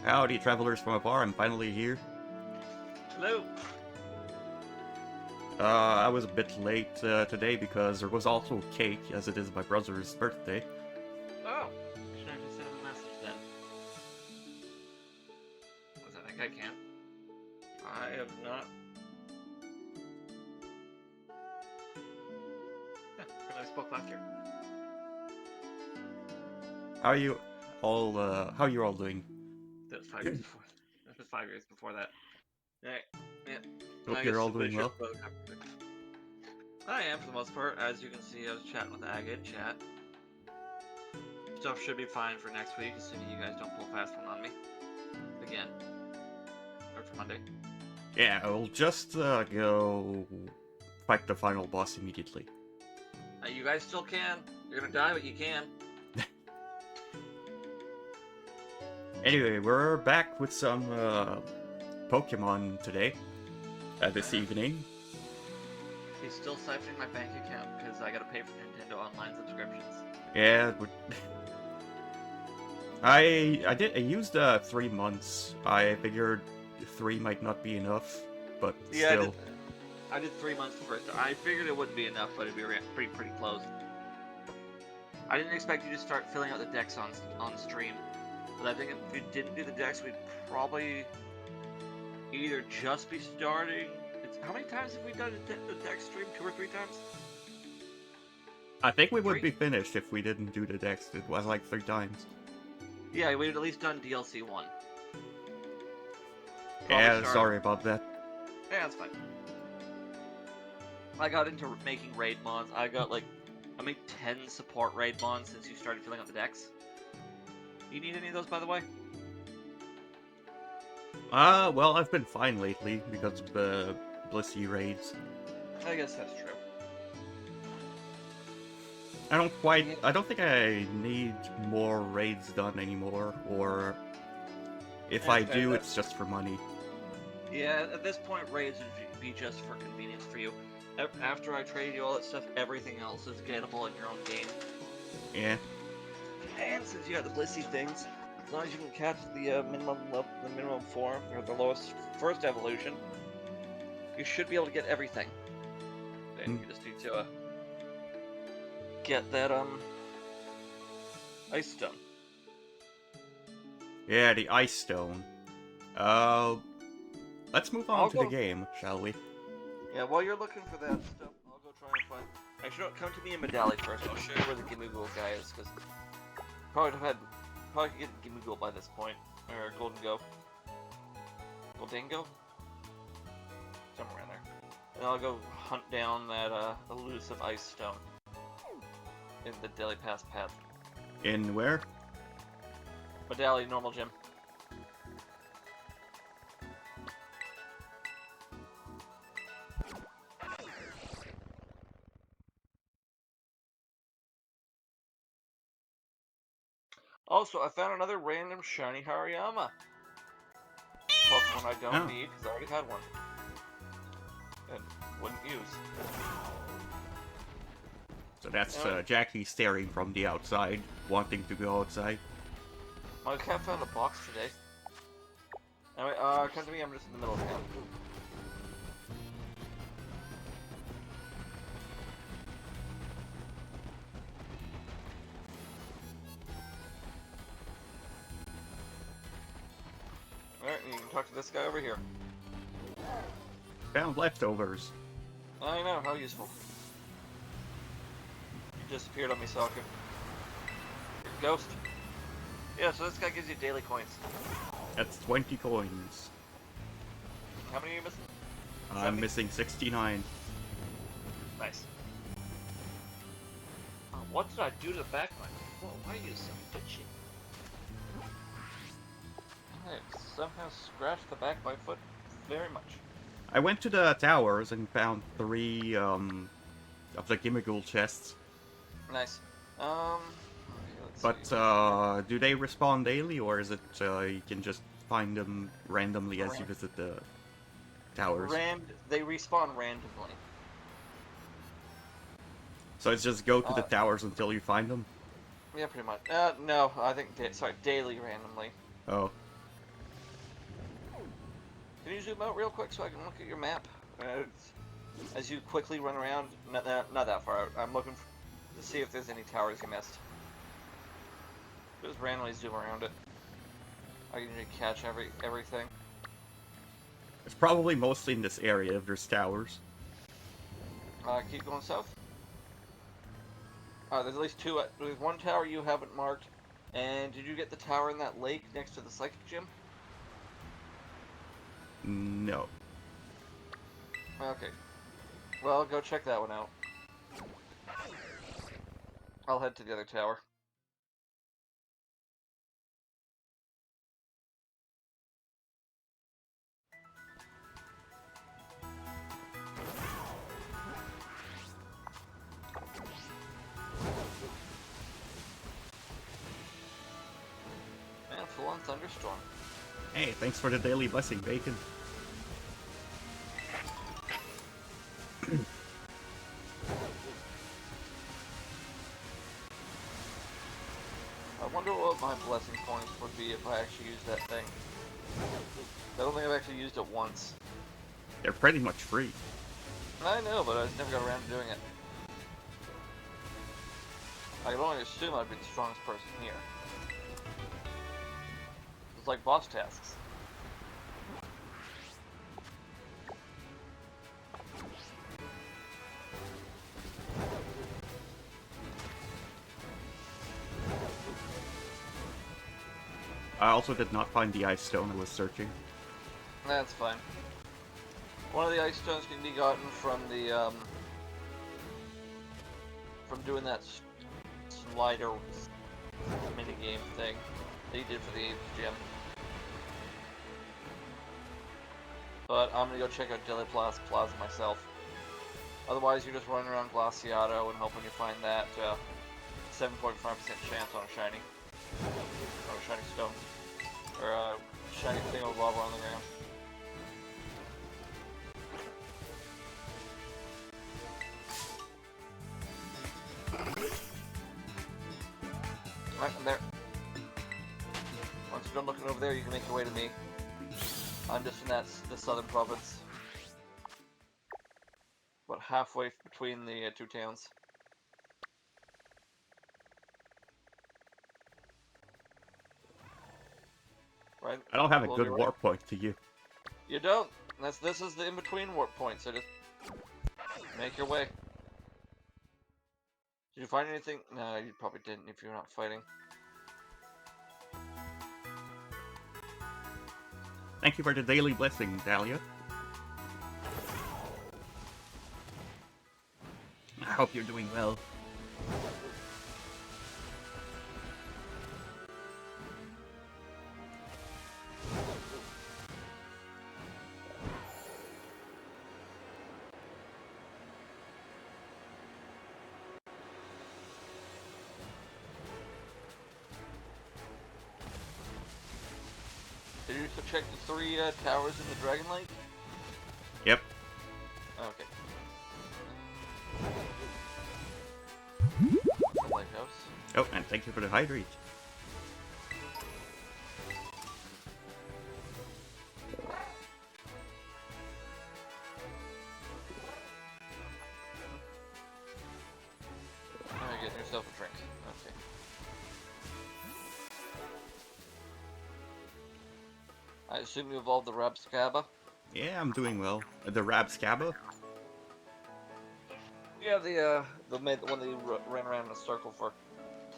Howdy, travelers from afar, I'm finally here. Hello. I was a bit late today because there was also cake, as it is my brother's birthday. Oh, should I just send a message then? Because I think I can. I have not. Yeah, when I spoke last year. How are you all doing? That was 5 years before. That was 5 years before that. Alright. Yeah. Hope I you're guess all somebody doing well. should vote. I am for the most part. As you can see, I was chatting with Aga in chat. Stuff should be fine for next week, assuming you guys don't pull fast one on me. Again. Or for Monday. Yeah, I'll just go fight the final boss immediately. You guys still can. You're gonna die, but you can. Anyway, we're back with some Pokemon today, this evening. He's still siphoning my bank account because I gotta pay for Nintendo Online subscriptions. Yeah, but I used 3 months. I figured 3 might not be enough, but Yeah, still. I did 3 months first. I figured it wouldn't be enough, but it'd be pretty close. I didn't expect you to start filling out the decks on stream, but I think if you didn't do the decks, we'd probably either just be starting. How many times have we done the deck stream? 2 or 3 times? I think we would 3? be finished if we didn't do the dex. It was like 3 times. Yeah, we'd at least done DLC 1. Yeah, sorry about that. Yeah, that's fine. I got into making raid mods. I made 10 support raid mods since you started filling out the decks. Do you need any of those, by the way? Well, I've been fine lately because of the Blissey raids. I guess that's true. I don't think I need more raids done anymore, or if I do, it's just for money. Yeah, at this point, raids would be just for convenience for you. After I trade you all that stuff, everything else is gettable in your own game. Yeah. And since you got the Blissey things, as long as you can catch the minimum form, or the lowest first evolution, you should be able to get everything. Then you just need to get that ice stone. Yeah, the ice stone. Let's move on to the game, shall we? Yeah, while you're looking for that stuff, I'll go try and find. Actually, no, come to me in Medali first. I'll show you where the Gimmighoul guy is, because probably could get Gimmighoul by this point, or Golden Go, Goldingo, somewhere in there. And I'll go hunt down that elusive ice stone in the Daily Pass path. In where? Medali, normal gym. Also, I found another random shiny Hariyama. Pokemon I don't need, because I already had one. And wouldn't use. So that's Jackie staring from the outside, wanting to go outside. My cat found a box today. Anyway, come to me, I'm just in the middle of town. Alright, you can talk to this guy over here. Found leftovers. I know, how useful. You disappeared on me, Saku. Ghost. Yeah, so this guy gives you daily coins. That's 20 coins. How many are you missing? I'm missing 69. Nice. What did I do to the back of my foot? Why are you so bitchy? I somehow scratched the back of my foot very much. I went to the towers and found 3 of the Gimmighoul chests. Nice. But do they respawn daily, or is it you can just find them randomly as you visit the towers? They respawn randomly. So it's just go to the towers until you find them? Yeah, pretty much. No, I think daily randomly. Oh. Can you zoom out real quick so I can look at your map? As you quickly run around, not that far out. I'm looking to see if there's any towers you missed. Just randomly zoom around it. I can usually catch everything. It's probably mostly in this area if there's towers. Keep going south. There's at least two. There's one tower you haven't marked. And did you get the tower in that lake next to the psychic gym? No. Okay. Well, go check that one out. I'll head to the other tower. Man, full on thunderstorm. Hey, thanks for the daily blessing, Bacon. I wonder what my blessing points would be if I actually used that thing. I don't think I've actually used it once. They're pretty much free. I know, but I just never got around to doing it. I can only assume I'd be the strongest person here. It's like boss tasks. I also did not find the ice stone I was searching. That's fine. One of the ice stones can be gotten from the, from doing that slider minigame thing that you did for the 8th gym. But I'm gonna go check out Deli Plaza myself. Otherwise, you're just running around Glaciato and hoping you find that 7.5% chance on a shiny. Or a shiny stone. Or a shiny thing of lava on the ground. Alright, I'm there. Once you're done looking over there, you can make your way to me. I'm just in the southern province. About halfway between the two towns. Right? I don't have a Will good be right. warp point to you. You don't. This is the in-between warp point, so just make your way. Did you find anything? No, you probably didn't if you're not fighting. Thank you for the daily blessing, Dahlia. I hope you're doing well. Did you check the 3 towers in the Dragon Lake? Yep. Okay. The lighthouse. Oh, and thank you for the hydrate. Alright, get yourself a drink. Okay. I assume you evolved the Rabscaba? Yeah, I'm doing well. The Rabscaba? Yeah, the one that you ran around in a circle for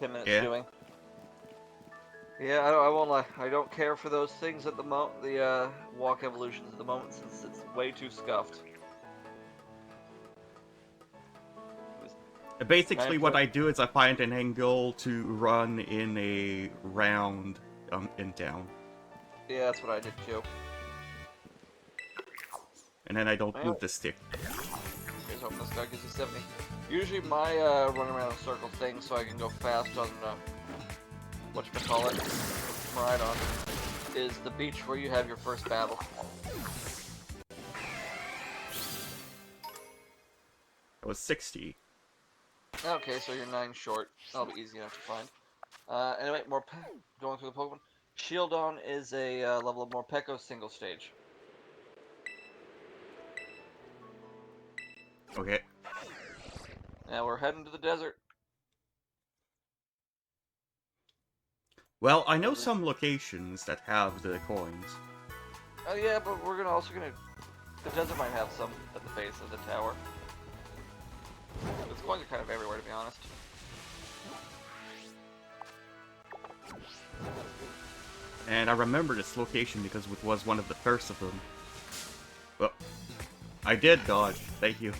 10 minutes Yeah. doing. Yeah, I won't lie. I don't care for those things at the moment. The walk evolutions at the moment, since it's way too scuffed. Basically, what I do is I find an angle to run in a round in town. Yeah, that's what I did too. And then I don't move the stick. Here's hoping this guy gives you 70. Usually my run around a circle thing so I can go fast on, whatchamacallit, Maridon, is the beach where you have your first battle. It was 60. Okay, so you're 9 short. That'll be easy enough to find. Anyway, going through the Pokemon. Shieldon is a level of Morpeko single stage. Okay. Now we're heading to the desert. Well, I know some locations that have the coins. Oh yeah, but we're also gonna. The desert might have some at the base of the tower. The coins are kind of everywhere, to be honest. And I remember this location because it was one of the first of them. Well, I did dodge. Thank you.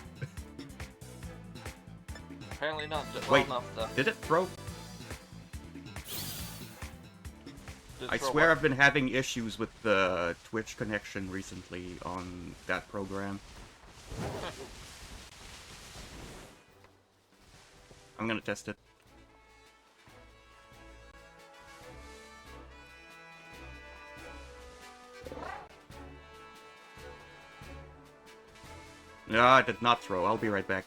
Apparently not well Wait, enough though. did it throw? Did it I throw swear what? I've been having issues with the Twitch connection recently on that program. I'm gonna test it. No, I did not throw. I'll be right back.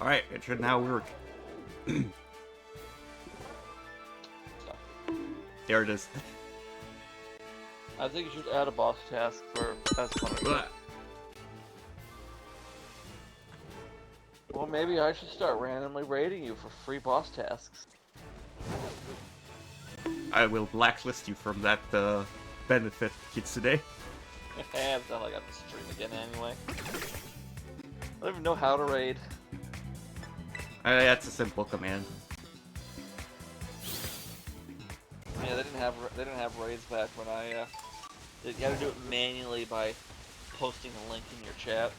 Alright, it should now work. There it is. I think you should add a boss task for as punishment. Well, maybe I should start randomly raiding you for free boss tasks. I will blacklist you from that benefit, Kitsune. It's not like I'm stream again anyway. I don't even know how to raid. That's a simple command. Yeah, they didn't have raids back when I you had to do it manually by posting a link in your chat.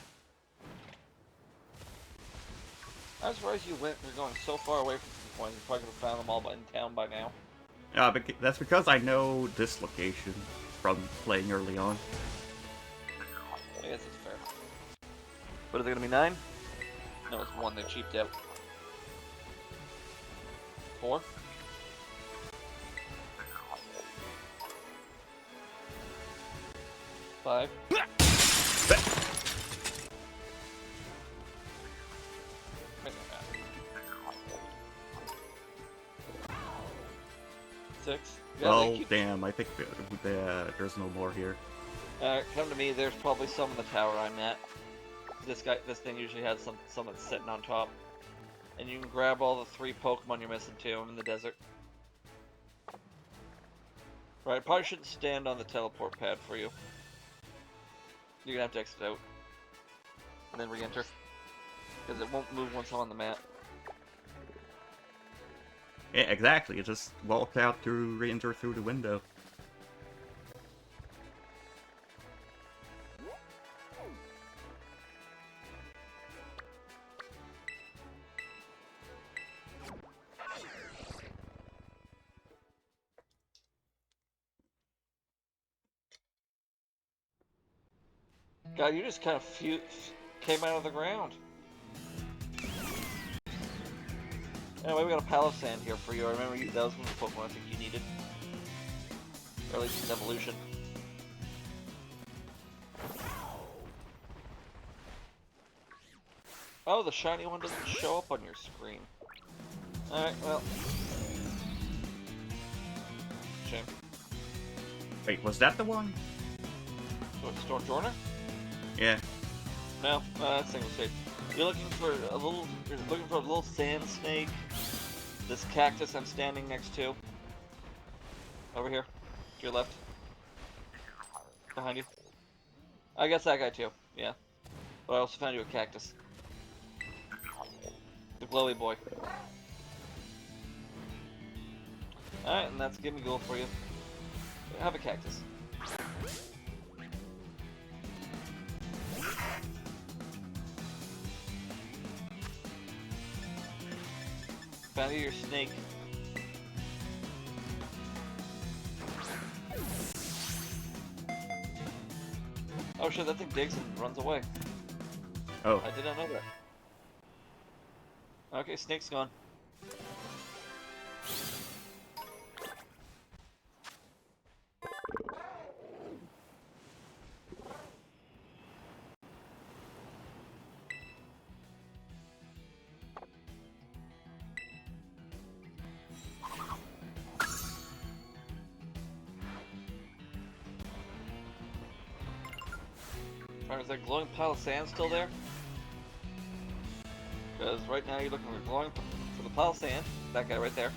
I'm surprised you're going so far away from some coins. You probably could have found them all in town by now. But that's because I know this location from playing early on. I guess it's fair. What is it gonna be, 9? No, it's 1. They cheaped out. 4? 5? Six. Yeah, Well, damn, I think there's no more here. Come to me. There's probably some in the tower I'm at. This thing usually has someone sitting on top, and you can grab all the 3 Pokemon you're missing too. I'm in the desert. Right, probably shouldn't stand on the teleport pad for you. You're gonna have to exit out, and then re-enter, because it won't move once I'm on the map. Yeah, exactly. You just walk out through, re-enter through the window. God, you just kind of came out of the ground. Anyway, we got a Palo Sand here for you. I remember that was one of the Pokemon I think you needed. Or at least its evolution. Oh, the shiny one doesn't show up on your screen. Alright, well. Shame. Wait, was that the one? Stormjorner? Yeah. No, that's single stage. You're looking for a little sand snake. This cactus I'm standing next to. Over here. To your left. Behind you. I guess that guy too, yeah. But I also found you a cactus. The glowy boy. Alright, and that's Gimme Ghoul for you. Have a cactus. Found you your snake. Oh shit, that thing digs and runs away. Oh. I did not know that. Okay, snake's gone. Alright, is that glowing pile of sand still there? Because right now you're looking for glowing for the pile of sand. That guy right there.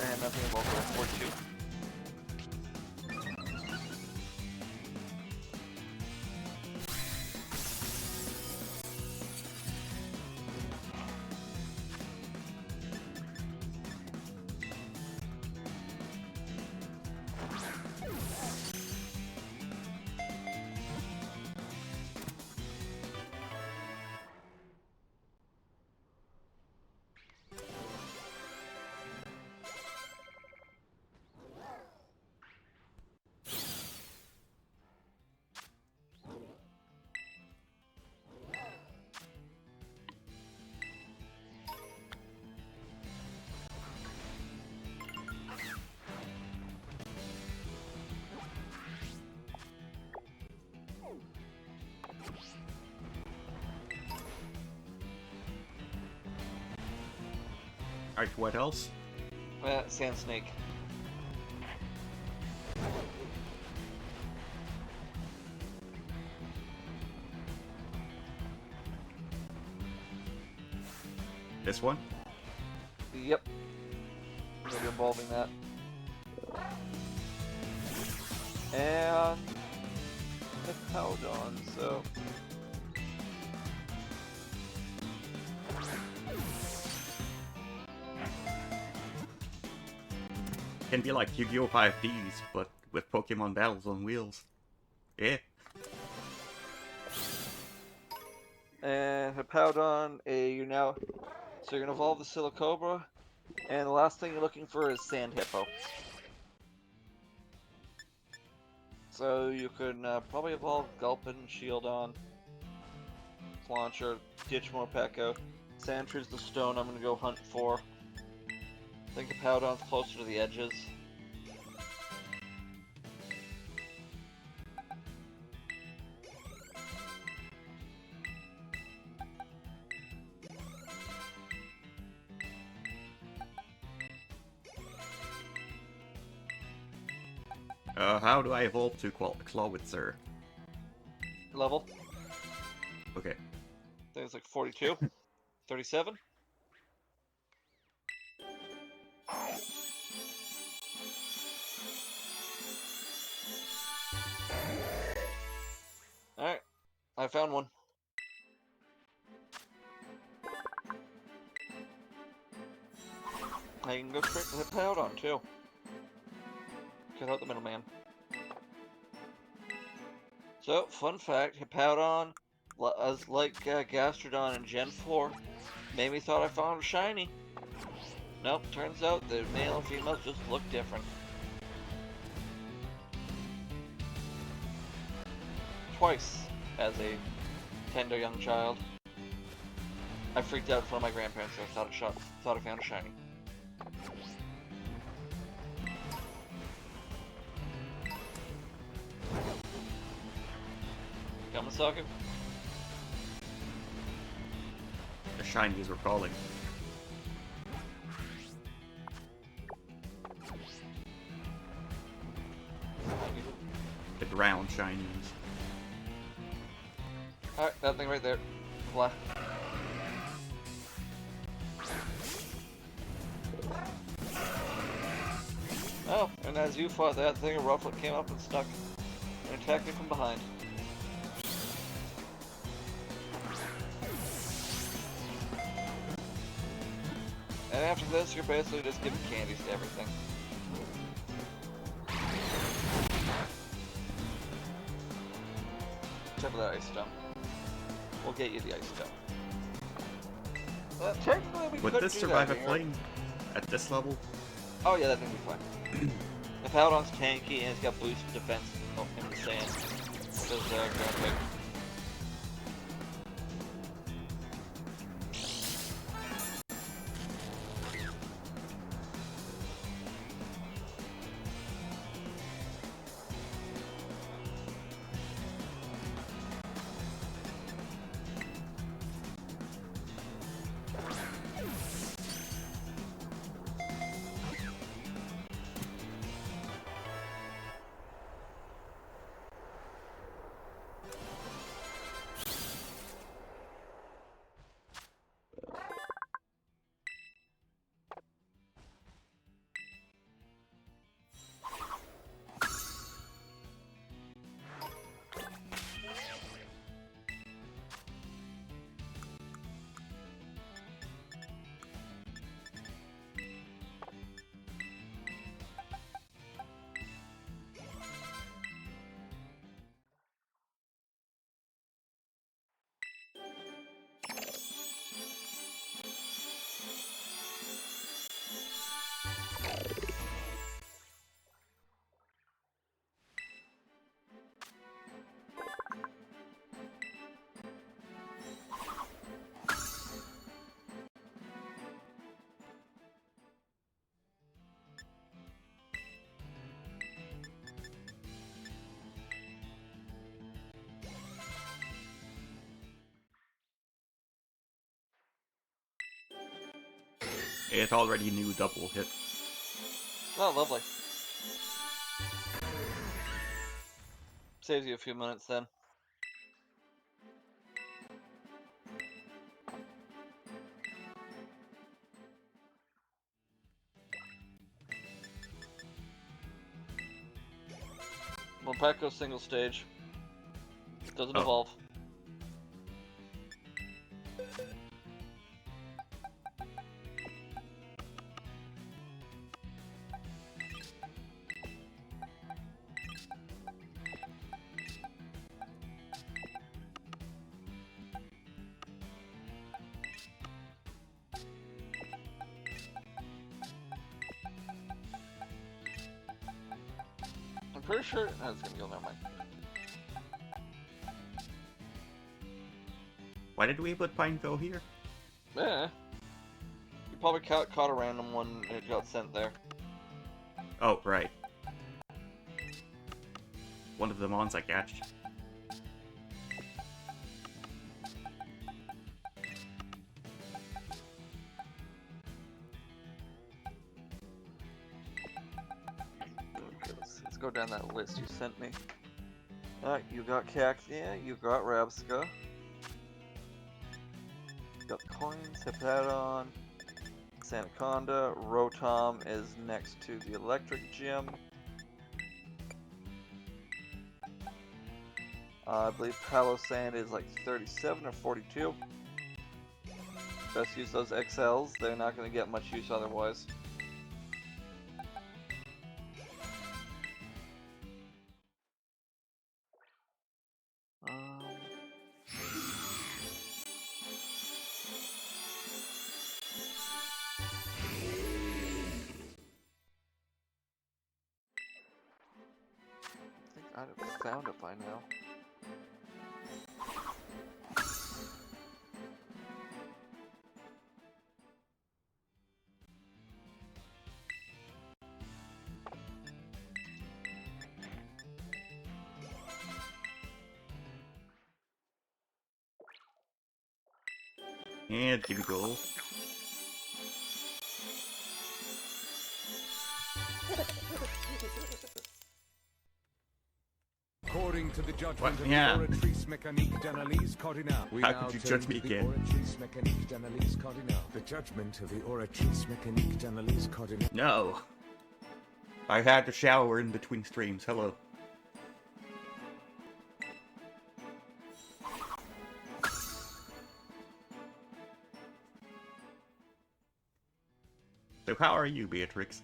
And nothing involved with 42. Alright, what else? Sand snake. This one? Yep. Maybe involving that. And the Powdon, so Can be like Yu-Gi-Oh! 5Ds, but with Pokemon battles on wheels. Yeah. and Hippowdon, you're now so you're gonna evolve the Silicobra, and the last thing you're looking for is Sand Hippo. So you can probably evolve Gulpin, Shieldon, Launcher, Ditchmorpeko. Sandshrews the stone I'm gonna go hunt for. I think Hippowdon's closer to the edges. How do I evolve to Clawitzer? Level? Okay. I think it's like 42? 37? Alright, I found one. I can go straight to Hippowdon too. Cut out the middleman. So, fun fact, Hippowdon, like Gastrodon in Gen 4, made me thought I found a shiny. Nope, turns out the male and females just look different. Twice, as a tender young child. I freaked out in front of my grandparents, so I thought I found a shiny. Yamasaku? The shinies were calling. The ground shinies. Alright, that thing right there. Blah. Oh, and as you fought that thing, a Rufflet came up and stuck and attacked me from behind. After this, you're basically just giving candies to everything. Except for that ice stone. We'll get you the ice stone. Technically, we Would could this do survive that a here. flame at this level? Oh yeah, that thing will be fine. If Halidon's tanky and it's got boosted defense in the sand, does ground type. It already knew double hit. Oh, lovely. Saves you a few minutes then. Well, Packo's single stage. Doesn't evolve. I'm pretty sure. No, it's gonna go. Never mind. Why did we put Pineco here? Yeah. You probably caught a random one and it got sent there. Oh, right. One of the mons I catched. Okay, let's go down that list you sent me. Alright, you got Cactia, you got Rabska. You got the coins, Hippodon, Sanaconda, Rotom is next to the Electric Gym. I believe Palo-Sand is like 37 or 42. Best use those XLs, they're not going to get much use otherwise. I think I'd have found it by now. And give you gold. According to the judgment What? of Yeah. the Oratrice Mécanique d'Analyse Cardinale, we How now could you turn judge me to the again? Oratrice Mécanique d'Analyse Cardinale. The judgment of the Oratrice Mécanique d'Analyse Cardinale. No. I've had to shower in between streams. Hello. So how are you, Beatrix?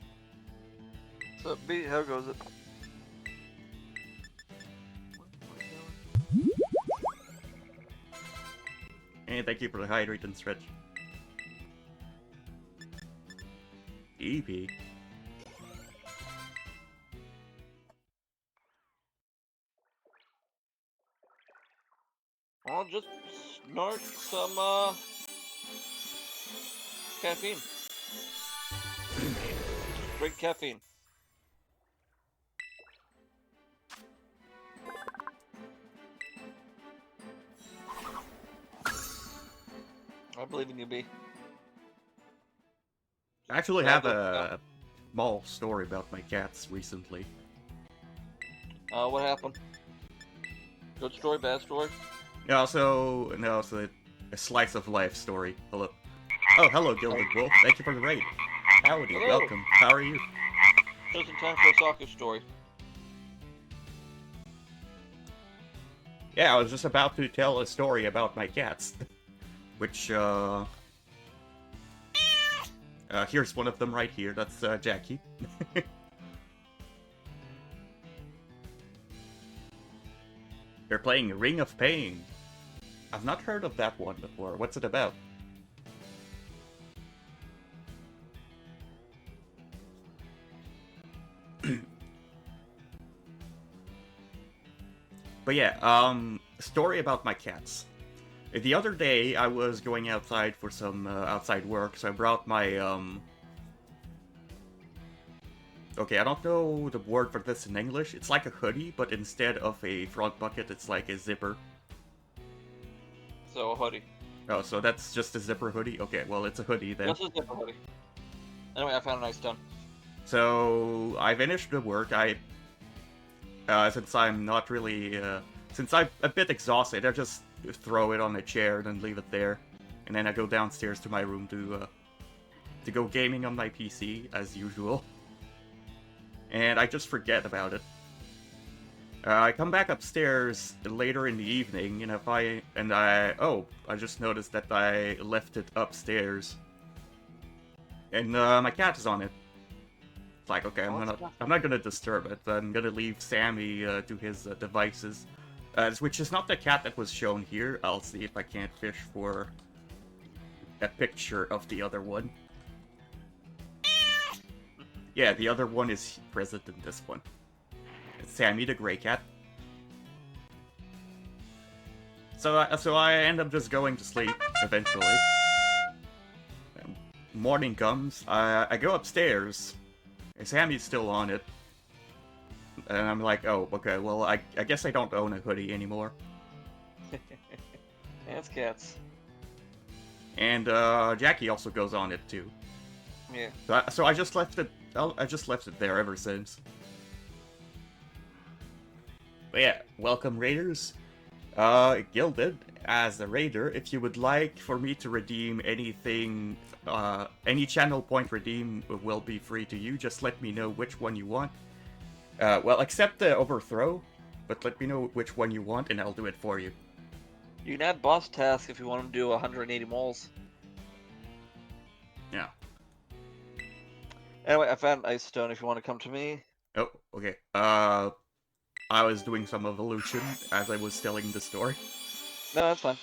So, B, how goes it? And thank you for the hydrate and stretch. EP. I'll just snort some, caffeine. Straight caffeine. I believe in you, B. I actually Yeah, have but, a small story about my cats recently. What happened? Good story, bad story? No, so a slice of life story. Hello. Oh, hello, Gilded Wolf. Thank you for the raid. Howdy, Hello. welcome. How are you? Just in time for a soccer story. Yeah, I was just about to tell a story about my cats. Which, here's one of them right here. That's, Jackie. They're playing Ring of Pain. I've not heard of that one before. What's it about? But yeah, story about my cats. The other day, I was going outside for some outside work, so I brought my, okay, I don't know the word for this in English. It's like a hoodie, but instead of a front bucket, it's like a zipper. So, a hoodie. Oh, so that's just a zipper hoodie? Okay, well, it's a hoodie then. Just a zipper hoodie. Anyway, I found a nice ton. So, I finished the work. Since I'm not really, since I'm a bit exhausted, I just throw it on a chair and then leave it there. And then I go downstairs to my room to go gaming on my PC, as usual. And I just forget about it. I come back upstairs later in the evening, and I just noticed that I left it upstairs. And my cat is on it. It's like, okay, I'm not gonna disturb it. I'm gonna leave Sammy to his devices, which is not the cat that was shown here. I'll see if I can't fish for a picture of the other one. Yeah, the other one is present in this one. It's Sammy the gray cat. So I end up just going to sleep eventually. Morning comes. I go upstairs. Sammy's still on it. And I'm like, oh, okay, well, I guess I don't own a hoodie anymore. That's cats. And Jackie also goes on it too. Yeah. So I just left it. I just left it there ever since. But yeah, welcome raiders. Gilded as a raider. If you would like for me to redeem anything, any channel point redeem will be free to you. Just let me know which one you want. Well, except the overthrow, but let me know which one you want, and I'll do it for you. You can add boss task if you want them to do 180 moles. Yeah. Anyway, I found ice stone if you want to come to me. Oh, okay. I was doing some evolution as I was telling the story. No, that's fine.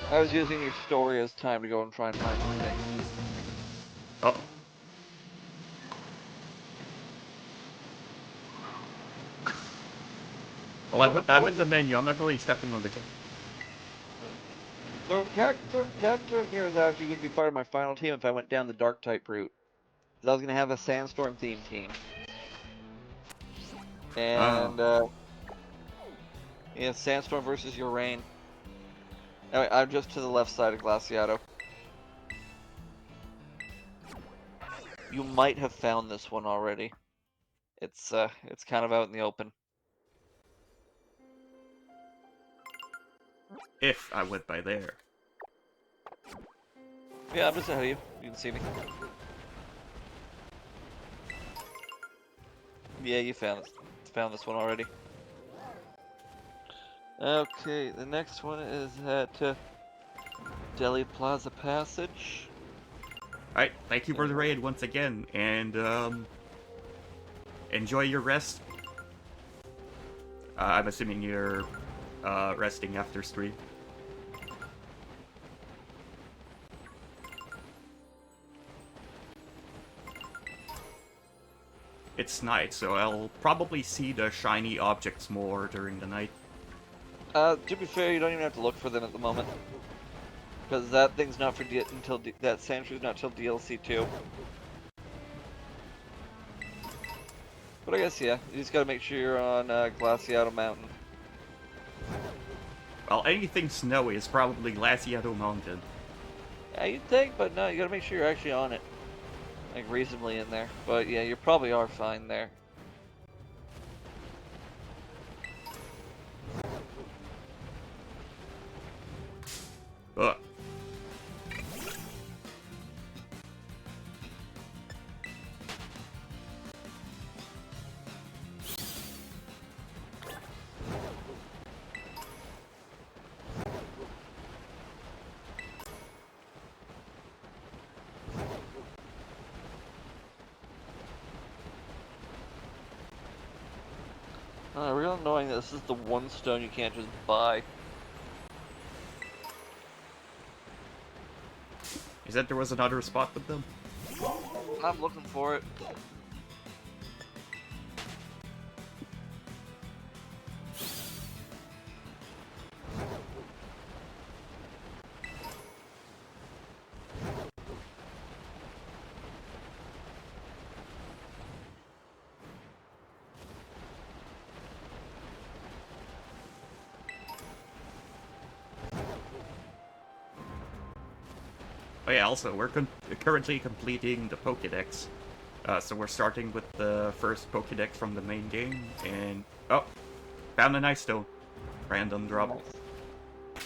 I was using your story as time to go and try and find something. Oh. Well, I'm in the menu. I'm not really stepping on the game. The character here is actually going to be part of my final team if I went down the dark type route. I was going to have a sandstorm theme team. And, yeah, sandstorm versus your rain. Anyway, I'm just to the left side of Glaciato. You might have found this one already. It's kind of out in the open. If I went by there. Yeah, I'm just ahead of you. You can see me. Yeah, you found this one already. Okay, the next one is at Delhi Plaza Passage. Alright, thank you for the raid once again, and enjoy your rest. I'm assuming you're resting after stream. It's night, so I'll probably see the shiny objects more during the night. To be fair, you don't even have to look for them at the moment. Because that thing's not for that sanctuary's not till DLC 2. But I guess, yeah, you just gotta make sure you're on Glaciato Mountain. Well, anything snowy is probably Glaciato Mountain. Yeah, you'd think, but no, you gotta make sure you're actually on it. Like, reasonably in there. But yeah, you probably are fine there. Ugh. Real annoying that this is the one stone you can't just buy. Is that there was another spot with them? I'm looking for it. Oh yeah, also, we're currently completing the pokedex. So we're starting with the first pokedex from the main game, and... Oh! Found an ice stone. Random drop. Nice.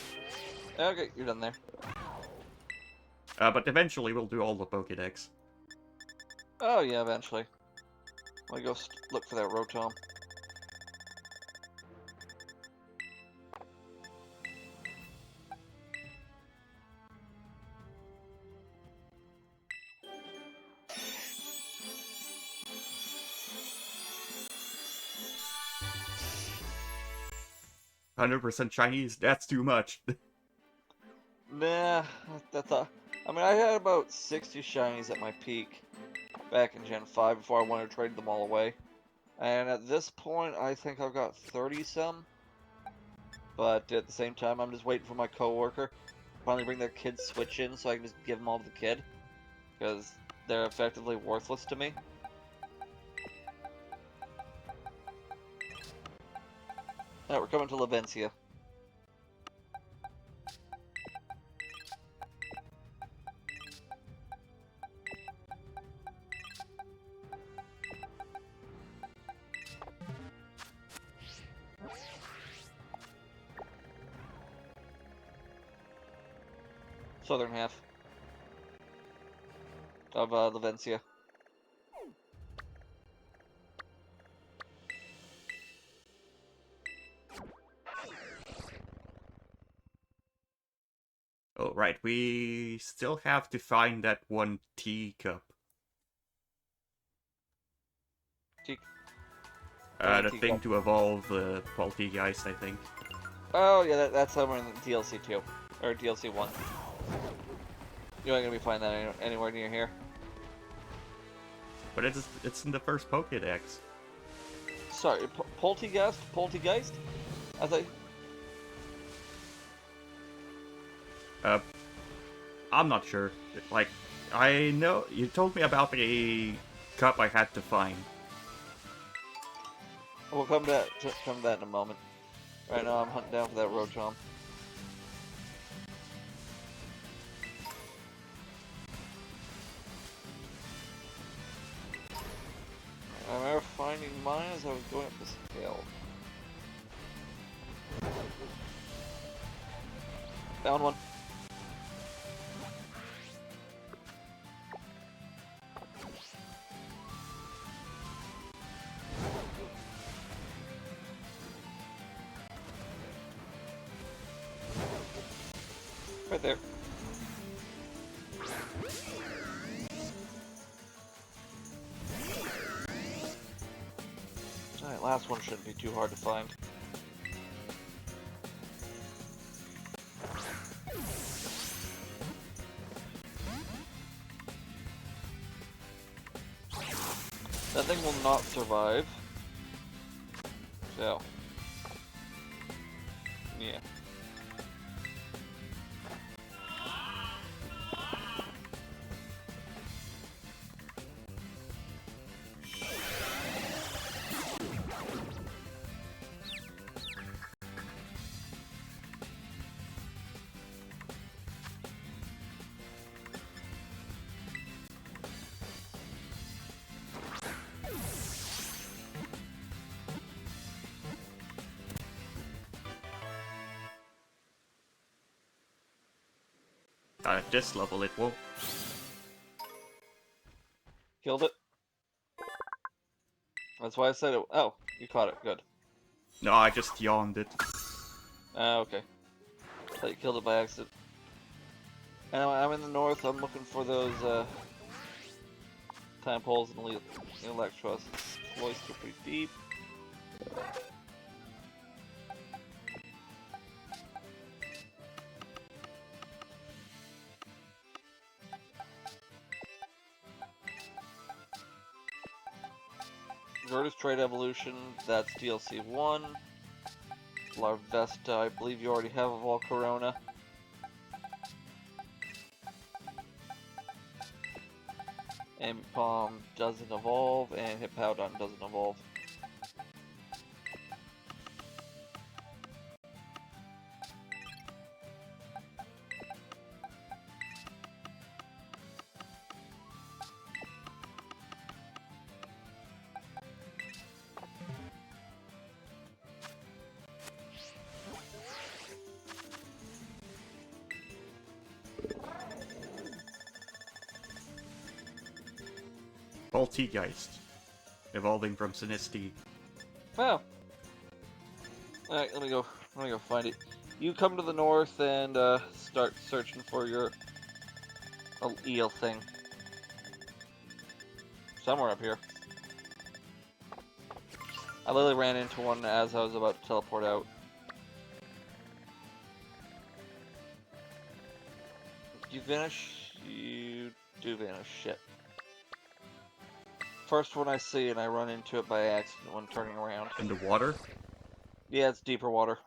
Okay, you're done there. But eventually we'll do all the pokedex. Oh yeah, eventually. Let me go look for that Rotom. %100% Chinese, that's too much. Nah, that's a... I mean, I had about 60 shinies at my peak back in Gen 5 before I wanted to trade them all away. And at this point, I think I've got 30-some. But at the same time, I'm just waiting for my coworker to finally bring their kid Switch in so I can just give them all to the kid. Because they're effectively worthless to me. Alright, we're coming to Lavencia. Southern half of Lavencia. Oh, right, we still have to find that one teacup. The thing to evolve Poltegeist, I think. Oh yeah, that's somewhere in DLC 2 or DLC 1. You ain't gonna be finding that anywhere near here. But it's in the first Pokedex. Sorry, Poltegeist? I thought. I'm not sure. Like, I know you told me about a cup I had to find. We'll come to that in a moment. Right now, I'm hunting down for that Rotom. I remember finding mine as I was going up this hill. Found one. Right there. last one shouldn't be too hard to find. That thing will not survive. So. Yeah. At this level, it won't. Killed it. That's why I said it. Oh, you caught it. Good. No, I just yawned it. Okay. I thought you killed it by accident. Anyway, I'm in the north. I'm looking for those time poles and Electros. Cloister pretty deep. Virtus Trade Evolution, that's DLC 1. Larvesta, I believe you already have a Volcarona. Ambipom doesn't evolve, and Hippowdon doesn't evolve. Poltegeist, evolving from Sinistee. Oh. Alright, let me go find it. You come to the north and start searching for your eel thing. Somewhere up here. I literally ran into one as I was about to teleport out. You vanish? You do vanish. Shit. First one I see, and I run into it by accident when turning around. In the water? Yeah, it's deeper water.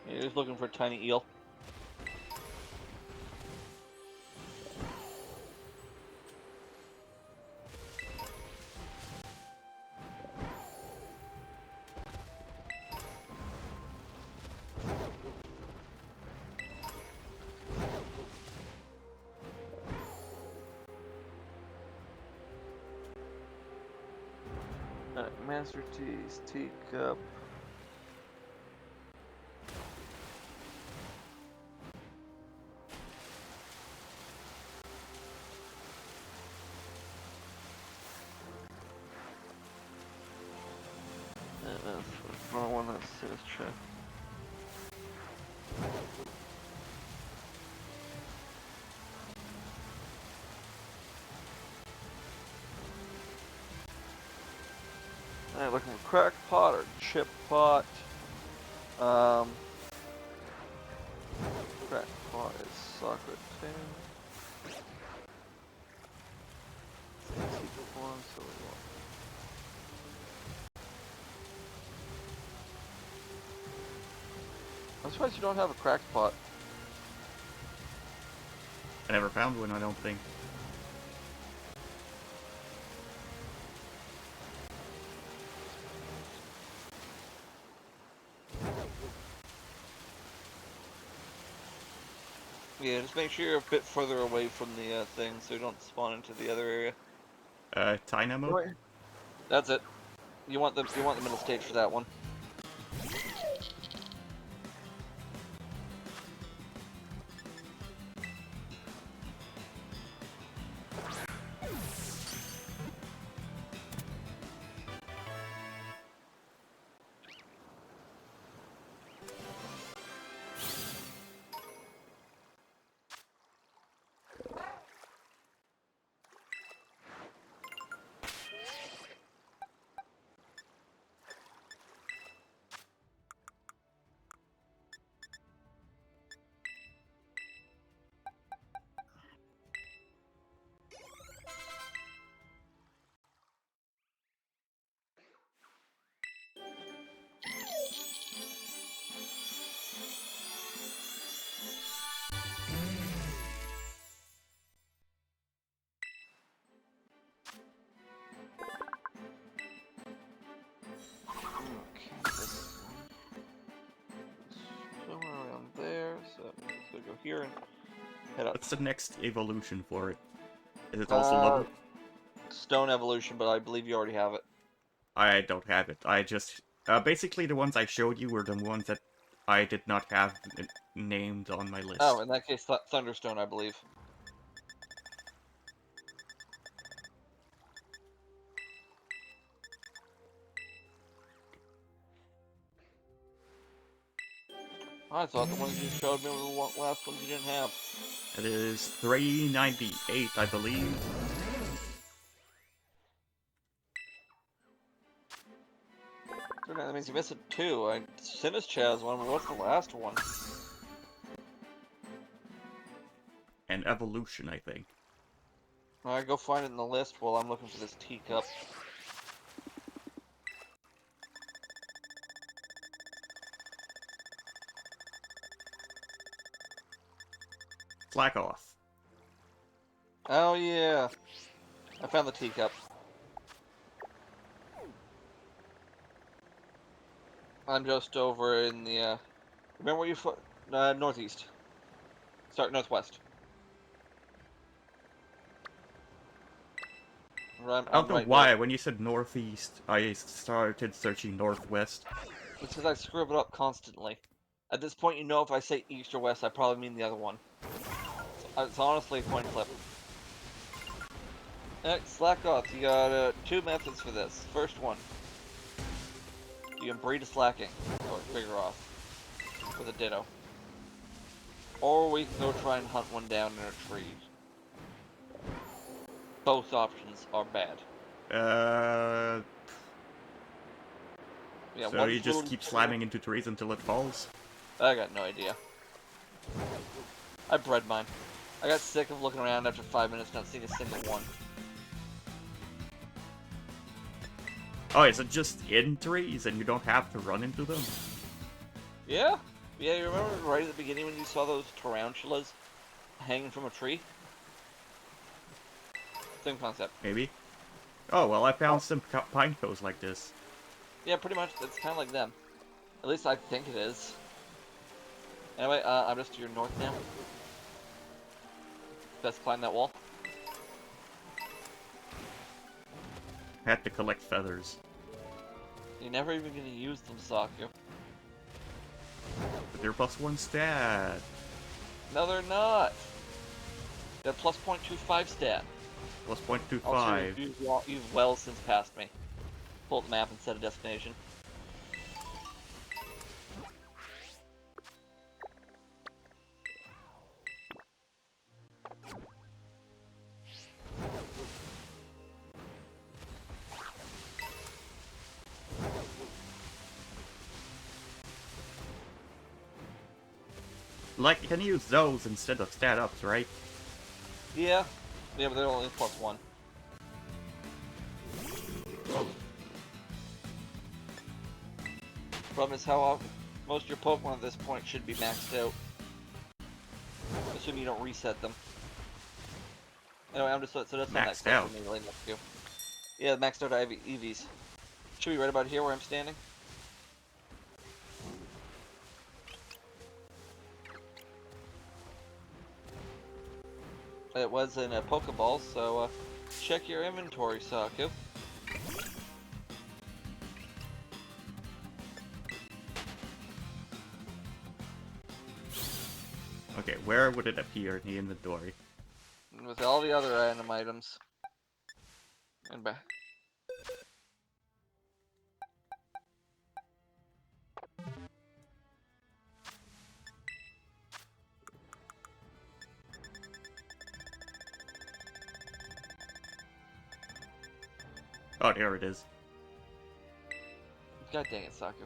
You're just looking for a tiny eel. Master T's teacup. That's the one that says check. Alright, looking for crack pot or chip pot. Crack pot is Sakura 10. So I'm surprised you don't have a crack pot. I never found one, I don't think. Yeah, just make sure you're a bit further away from the thing so you don't spawn into the other area. Dynamo? That's it. You want the middle stage for that one. here and head up. What's the next evolution for it? Is it also level? Stone evolution, but I believe you already have it. I don't have it. I just... basically the ones I showed you were the ones that I did not have named on my list. Oh, in that case, Thunderstone, I believe. I thought the ones you showed me were the last ones you didn't have. It is 398, I believe. That means you missed it too. Sinistcha has one, but what's the last one? An evolution, I think. Alright, go find it in the list while I'm looking for this teacup. Slack off. Oh yeah, I found the teacup. I'm just over in the, remember where you northeast. Start northwest. I don't know right why, there. when you said northeast, I started searching northwest. It's because I screw it up constantly. At this point, you know if I say east or west, I probably mean the other one. It's honestly a coin flip. Slack off. You got two methods for this. First one. You can breed a slacking, or figure off, with a ditto. Or we can go try and hunt one down in a tree. Both options are bad. Yeah, So you just keep slamming into trees until it falls? I got no idea. I bred mine. I got sick of looking around after 5 minutes not seeing a single one. Oh, is it just in trees and you don't have to run into them? Yeah? Yeah, you remember right at the beginning when you saw those tarantulas hanging from a tree? Same concept. Maybe. Oh, well, I found some pine cones like this. Yeah, pretty much. It's kind of like them. At least I think it is. Anyway, I'm just to your north now. Let's climb that wall. Had to collect feathers. You're never even gonna use them, Saku. But they're +1 stat. No, they're not. They're plus 0.25 stat. Plus Also, 0.25. you've well since passed me. Pull up the map and set a destination. Like, you can use those instead of stat ups, right? Yeah. Yeah, but they're only +1. Problem is how most of your Pokemon at this point should be maxed out. Assuming you don't reset them. Anyway, I'm just so that's not that Maxed close out. to me really next to you. Yeah, maxed out EVs. Should be right about here where I'm standing. It was in a Pokeball, so check your inventory, Saku. Okay, where would it appear in the inventory? With all the other random items. And back. Oh, there it is. God dang it, Saku.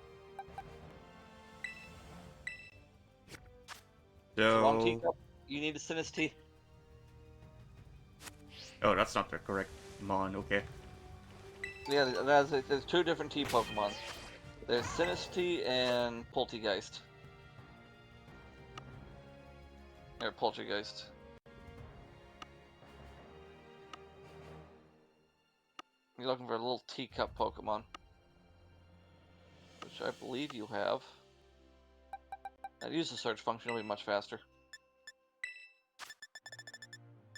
Wrong So... teacup. You need a Sinistcha. Oh, that's not the correct mon, okay. Yeah, there's two different T Pokemon. There's Sinistcha and Poltegeist. Or Poltergeist. You're looking for a little teacup Pokemon. Which I believe you have. I'd use the search function, it'll be much faster.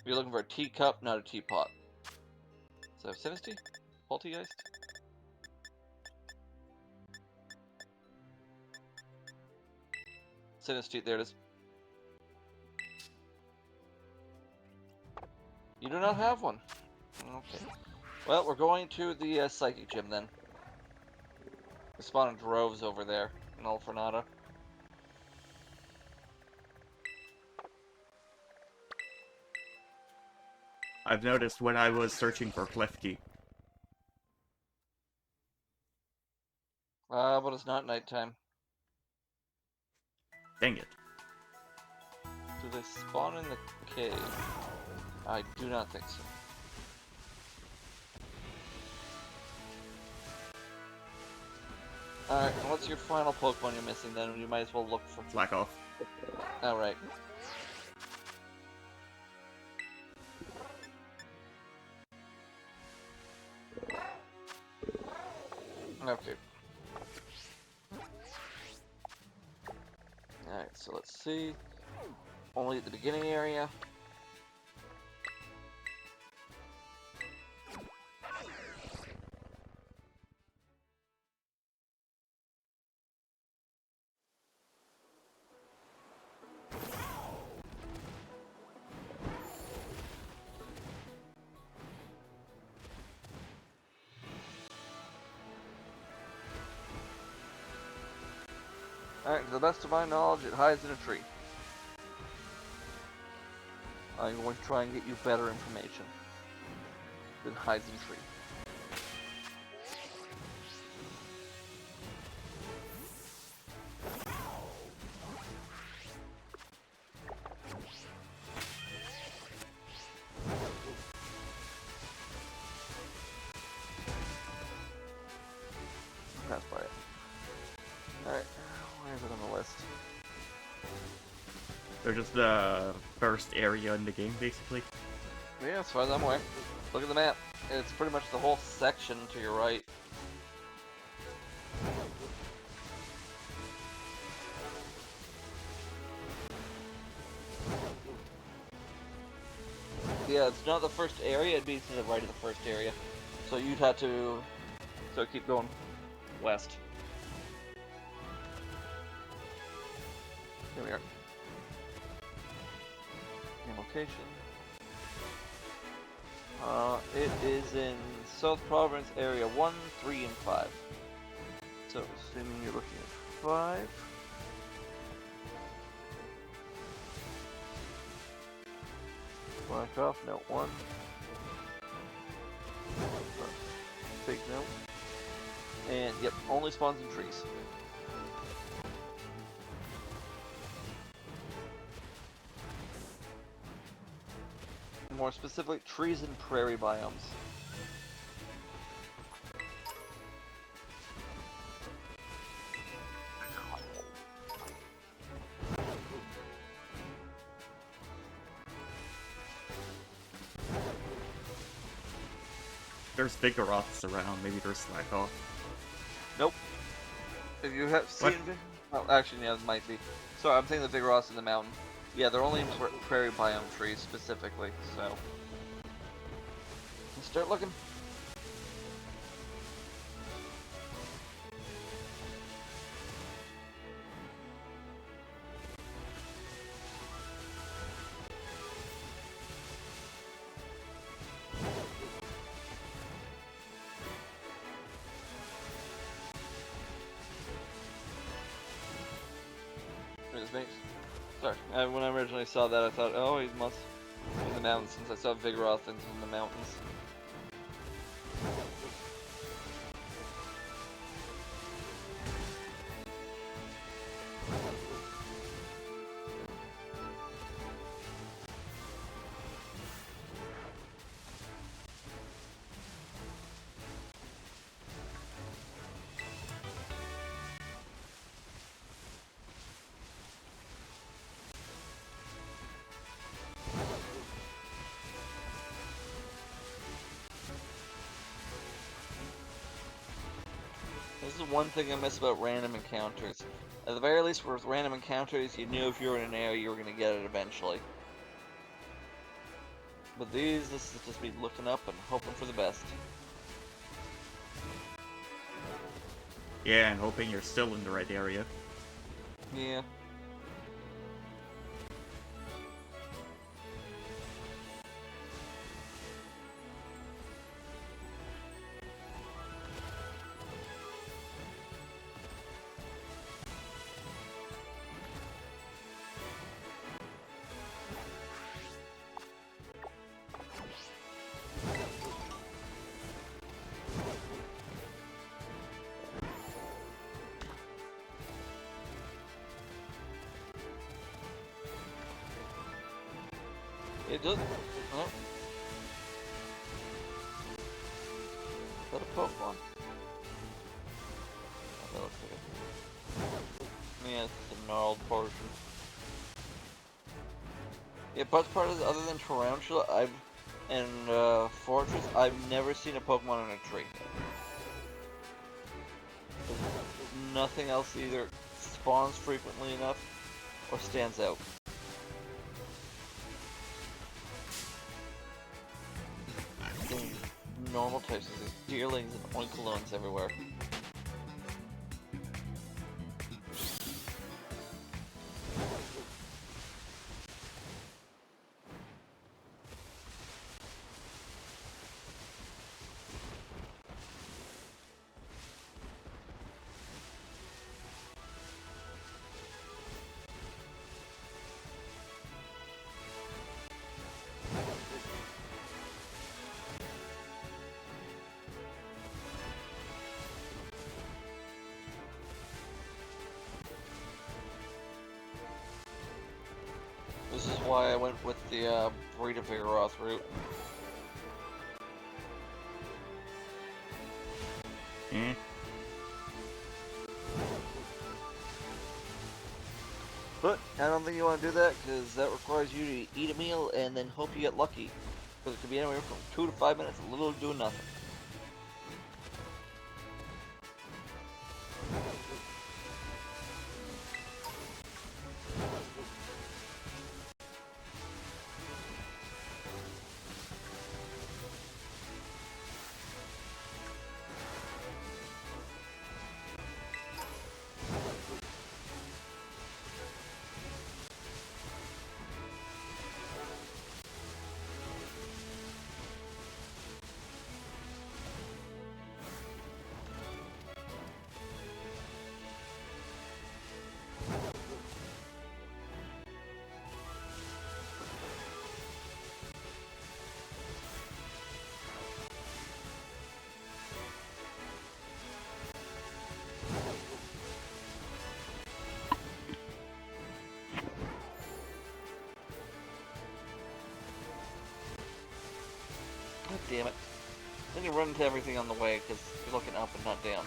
You're looking for a teacup, not a teapot. So, Sinisty? Poltergeist? Sinisty, there it is. You do not have one. Okay. Well, we're going to the Psychic Gym then. They spawn in droves over there in Alfornada. I've noticed when I was searching for Klefki. But it's not nighttime. Dang it. Do they spawn in the cave? I do not think so. Alright, what's your final Pokemon you're missing then? You might as well look for... Slack off. Alright. Okay. Alright, so let's see. Only at the beginning area. Alright, to the best of my knowledge, it hides in a tree. I'm going to try and get you better information. It hides in a tree. Pass by it. Alright, where is it on the list? They're just the first area in the game, basically. Yeah, as far as I'm aware. Look at the map. It's pretty much the whole section to your right. Yeah, it's not the first area, it'd be to the right of the first area. So you'd have to... So keep going west. Here we are. Game location. It is in South Province Area 1, 3, and 5. So, assuming you're looking at 5. Black off, note 1. Big note. And, yep, only spawns in trees. More specifically, trees and prairie biomes. There's Vigoroths around, maybe they're slack off. Nope. If you have seen... Well, actually, yeah, it might be. Sorry, I'm thinking the Vigoroths in the mountain. Yeah, they're only in prairie biome trees specifically, so... Let's start looking. Sorry, when I originally saw that, I thought, oh, he must be in the mountains, since I saw Vigoroth in the mountains. This is one thing I miss about random encounters. At the very least, with random encounters, you knew if you were in an area, you were going to get it eventually. But these, this is just me looking up and hoping for the best. Yeah, and hoping you're still in the right area. Yeah. It does. Oh. Is that a Pokemon? Oh, that looks like it. Yeah, it's a gnarled portion. Yeah, best part is, other than Tarantula, Fortress, I've never seen a Pokemon in a tree. Nothing else either spawns frequently enough or stands out. Normal types of these deerlings and oinkolones everywhere. This is why I went with the Breed of Vigoroth route. Hmm. But I don't think you want to do that, because that requires you to eat a meal and then hope you get lucky. Because it could be anywhere from 2 to 5 minutes, a little to do nothing. God damn it. Then you run into everything on the way, because you're looking up and not down.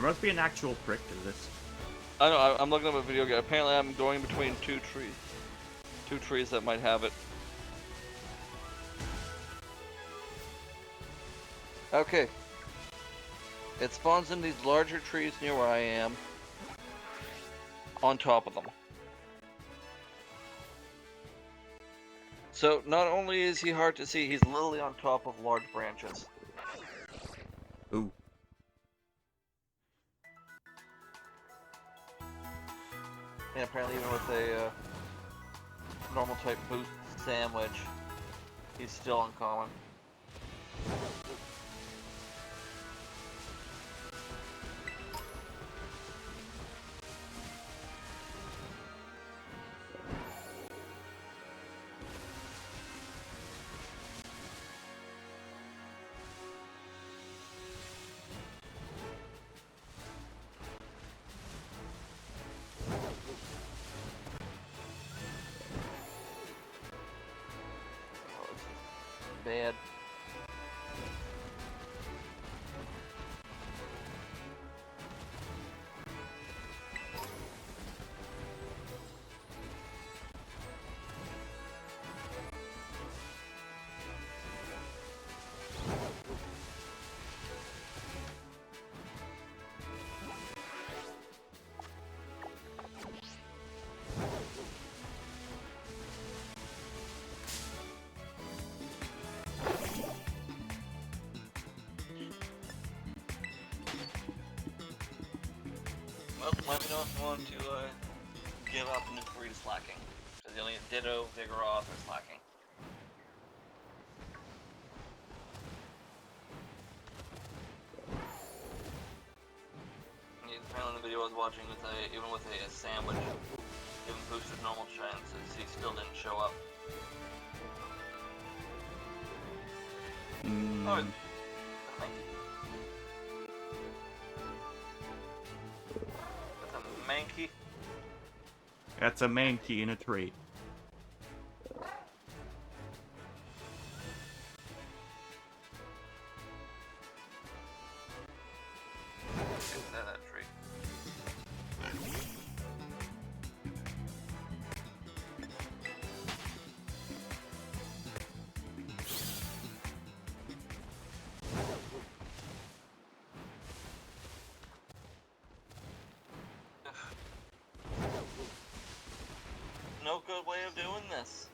There must be an actual trick to this. I know, I'm looking up a video game. Apparently I'm going between two trees. Two trees that might have it. Okay. It spawns in these larger trees near where I am. On top of them. So, not only is he hard to see, he's literally on top of large branches. Ooh. And apparently even with a normal type boost sandwich, he's still uncommon. Bad. Well, let me know if you want to give up and breed is slacking. Because the only Ditto, Vigoroth are slacking. Apparently in the video I was watching, with even with a sandwich, given boosted normal chances, he still didn't show up. Oh, thank you. That's a Mankey. That's a Mankey in a tree. Inside that tree. No good way of doing this.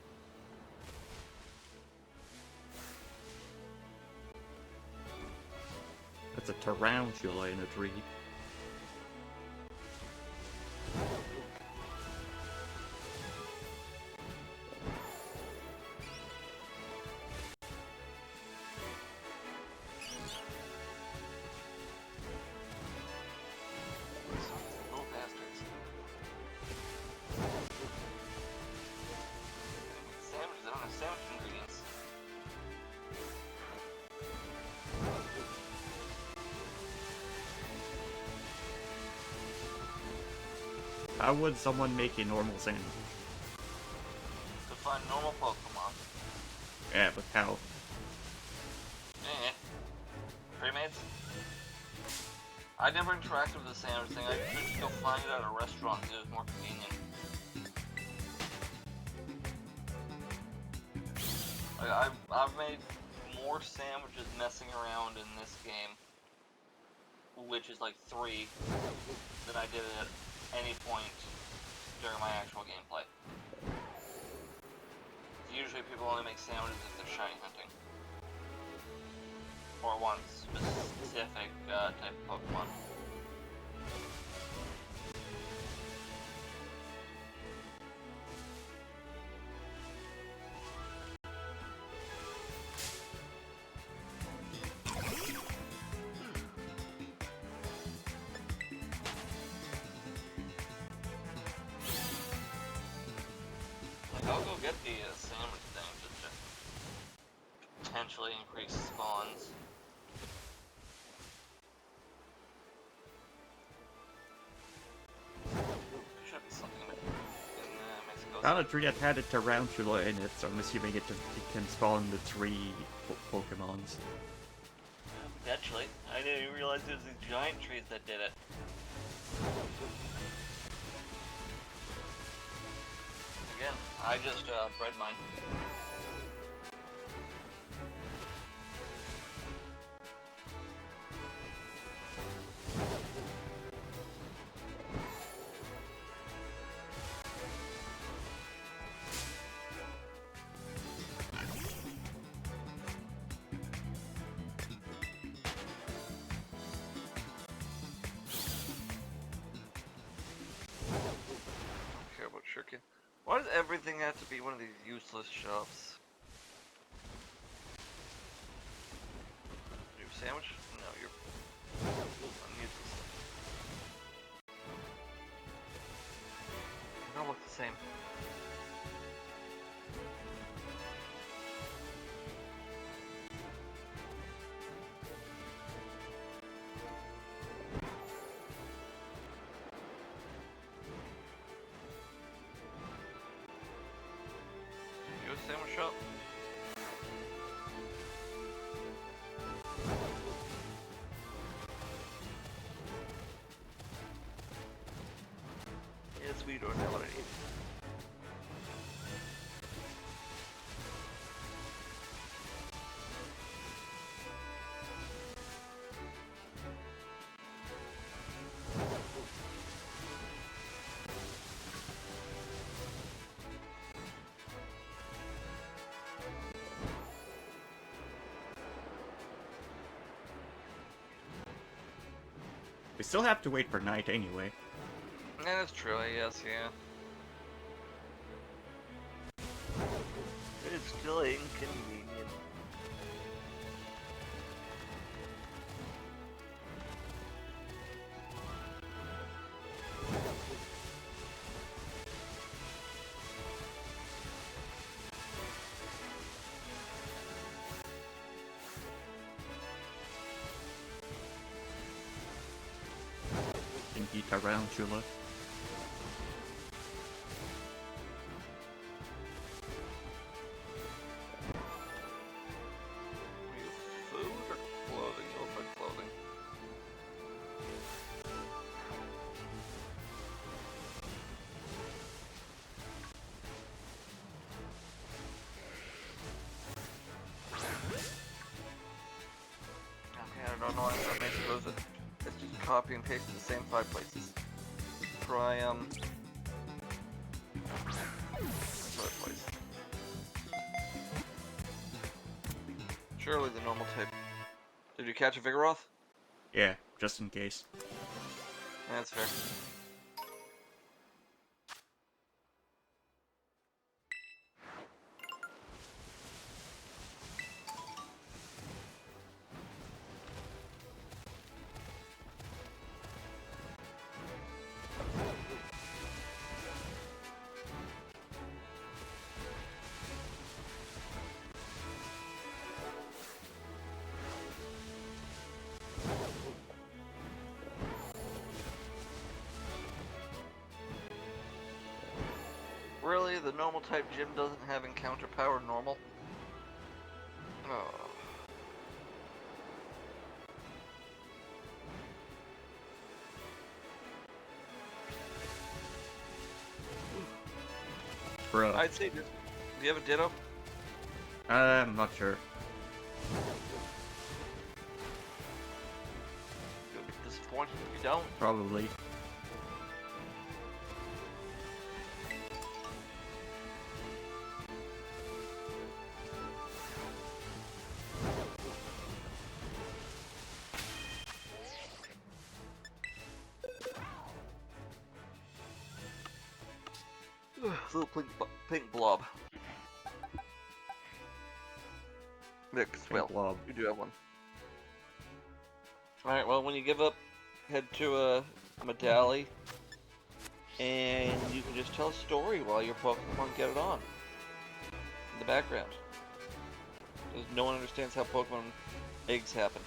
That's a tarantula in a tree. Little bastards. Sandwiches, I don't have sandwich ingredients. How would someone make a normal sandwich? To find normal Pokemon. Yeah, but how? Eh. Pre-mades? I never interacted with the sandwich thing. I usually just go find it at a restaurant because it was more convenient. Like, I've made more sandwiches messing around in this game, which is like 3, than I did at any point during my actual gameplay. Usually people only make sandwiches if they're shiny hunting. Or one specific type of Pokemon. Like, I'll go get the sandwich thing to potentially increase spawns. There should be something in Mexico. Found a tree that had a tarantula in it, so I'm assuming it can spawn the 3 Pokemons. eventually. I didn't even realize it was these giant trees that did it. Again, I just bred mine. Shuriken. Why does everything have to be one of these useless shops? Your sandwich? No, you're useless. They don't look the same. Sandwich shop? Yes, we don't have what I need. We still have to wait for night anyway. Yeah, that's true, I guess, yeah. It's still inconvenient. Eat around, Chula. Food or clothing? Go for clothing. Okay, I don't know why that makes those. It's just copy and paste the same 5 places. Try third place. Surely the normal type. Did you catch a Vigoroth? Yeah, just in case. That's fair. Really? The normal type gym doesn't have encounter power normal? Oh. Bro. I'd say just... Do you have a Ditto? I'm not sure. You'll be disappointed if you don't. Probably. Little pink blob. Mix, well, blob. you do have one. Alright, well, when you give up, head to a Medali, and you can just tell a story while your Pokemon get it on. In the background. Because no one understands how Pokemon eggs happen.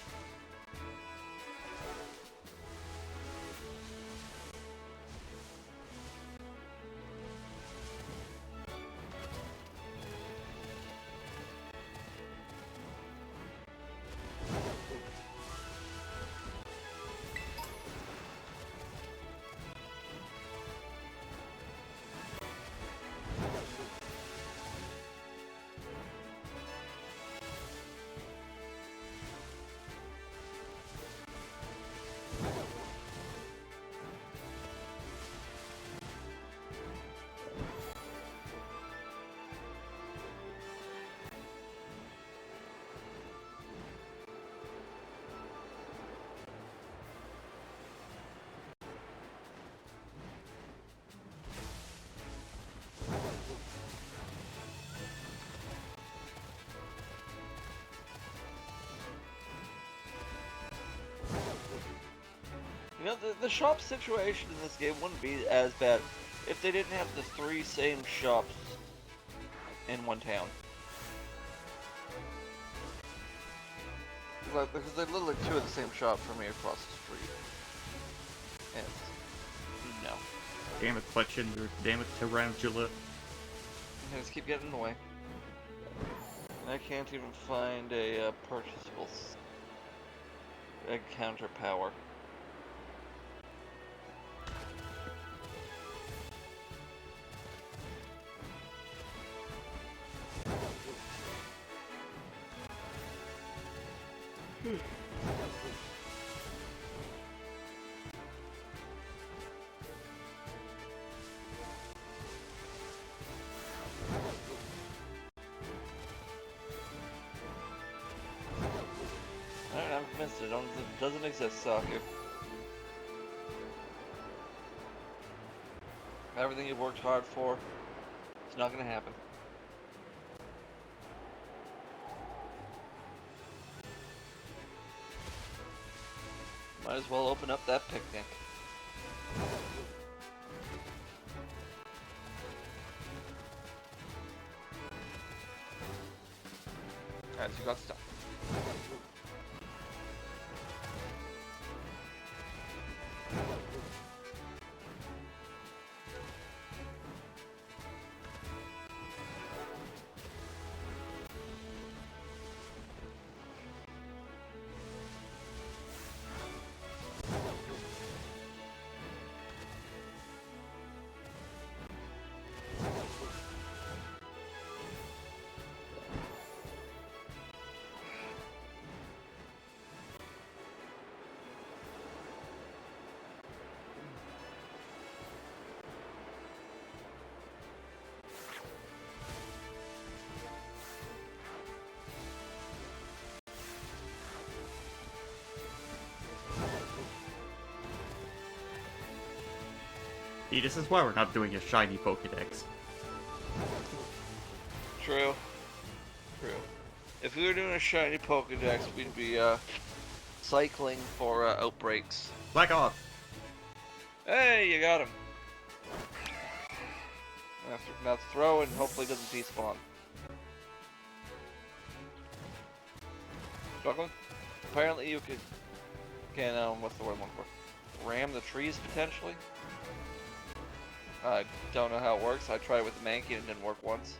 You know, the shop situation in this game wouldn't be as bad if they didn't have the 3 same shops in one town. Because they're literally 2 of the same shop from me across the street. And no. Damn it, Fletchinder. Damn it, Tarantula. I just keep getting in the way. And I can't even find a purchasable encounter power. Alright, I'm convinced it doesn't exist, Saku. Everything you've worked hard for, it's not gonna happen. Might as well open up that picnic. Alright, so you got stuff. See, this is why we're not doing a shiny Pokedex. True. True. If we were doing a shiny Pokedex, we'd be cycling for outbreaks. Back off! Hey, you got him. Now throw and hopefully doesn't despawn. Struggling? Apparently you can what's the word I'm looking for? Ram the trees potentially? I don't know how it works. I tried with the Mankey and it didn't work once.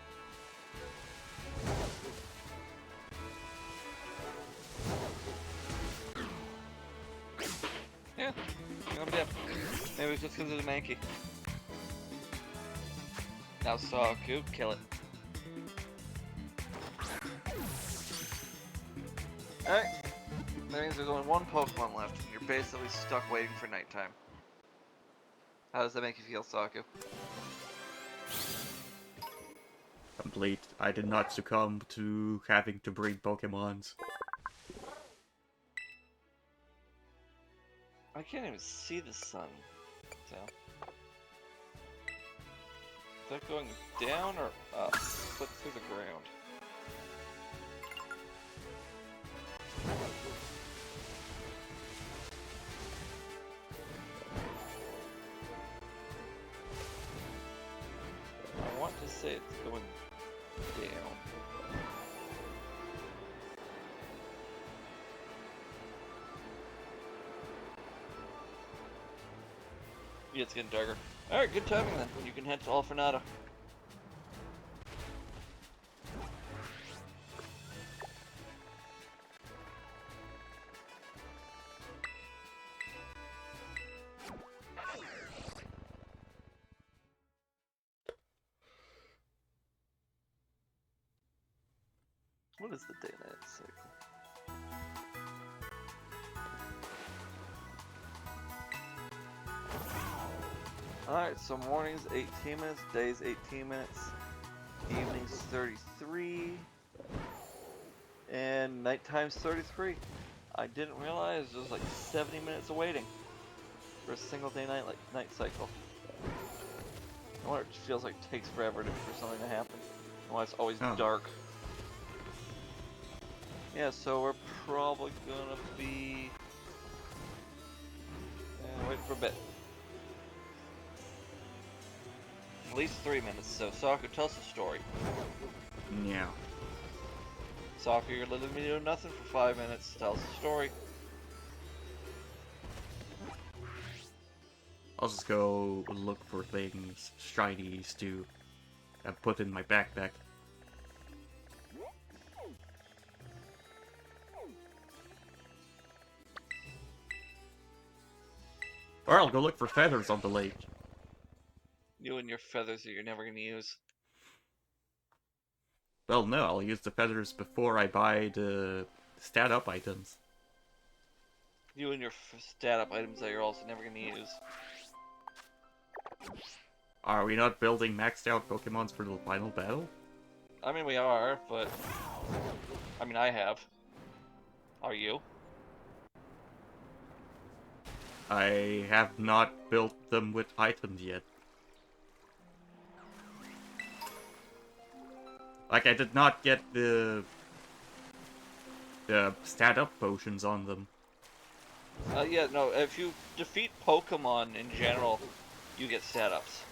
Yeah, no big deal. Maybe it's just because of the Mankey. Now Saku, kill it. Alright. That means there's only one Pokemon left, and you're basically stuck waiting for nighttime. How does that make you feel, Saku? Complete. I did not succumb to having to breed Pokemons. I can't even see the sun. So. Is that going down or up? Flip through the ground. I want to say it's going down. Yeah, it's getting darker. Alright, good timing then. You can head to Alphanata. What is the day-night cycle? Alright, so mornings 18 minutes, days 18 minutes, evenings 33, and nighttime's 33. I didn't realize there was like 70 minutes of waiting for a single day night cycle. I wonder if it feels like it takes forever for something to happen. Why it's always dark. Yeah, so we're probably gonna be waiting for a bit. At least 3 minutes, so Saku, tell us a story. Yeah. Saku, you're letting me do nothing for 5 minutes. Tell us a story. I'll just go look for things, shinies, to put in my backpack. Or I'll go look for feathers on the lake. You and your feathers that you're never gonna use. Well, no, I'll use the feathers before I buy the stat-up items. You and your stat-up items that you're also never gonna use. Are we not building maxed out Pokemons for the final battle? I mean, we are, but... I mean, I have. Are you? I have not built them with items yet. Like, I did not get the stat-up potions on them. Yeah, no, if you defeat Pokemon in general, you get stat-ups.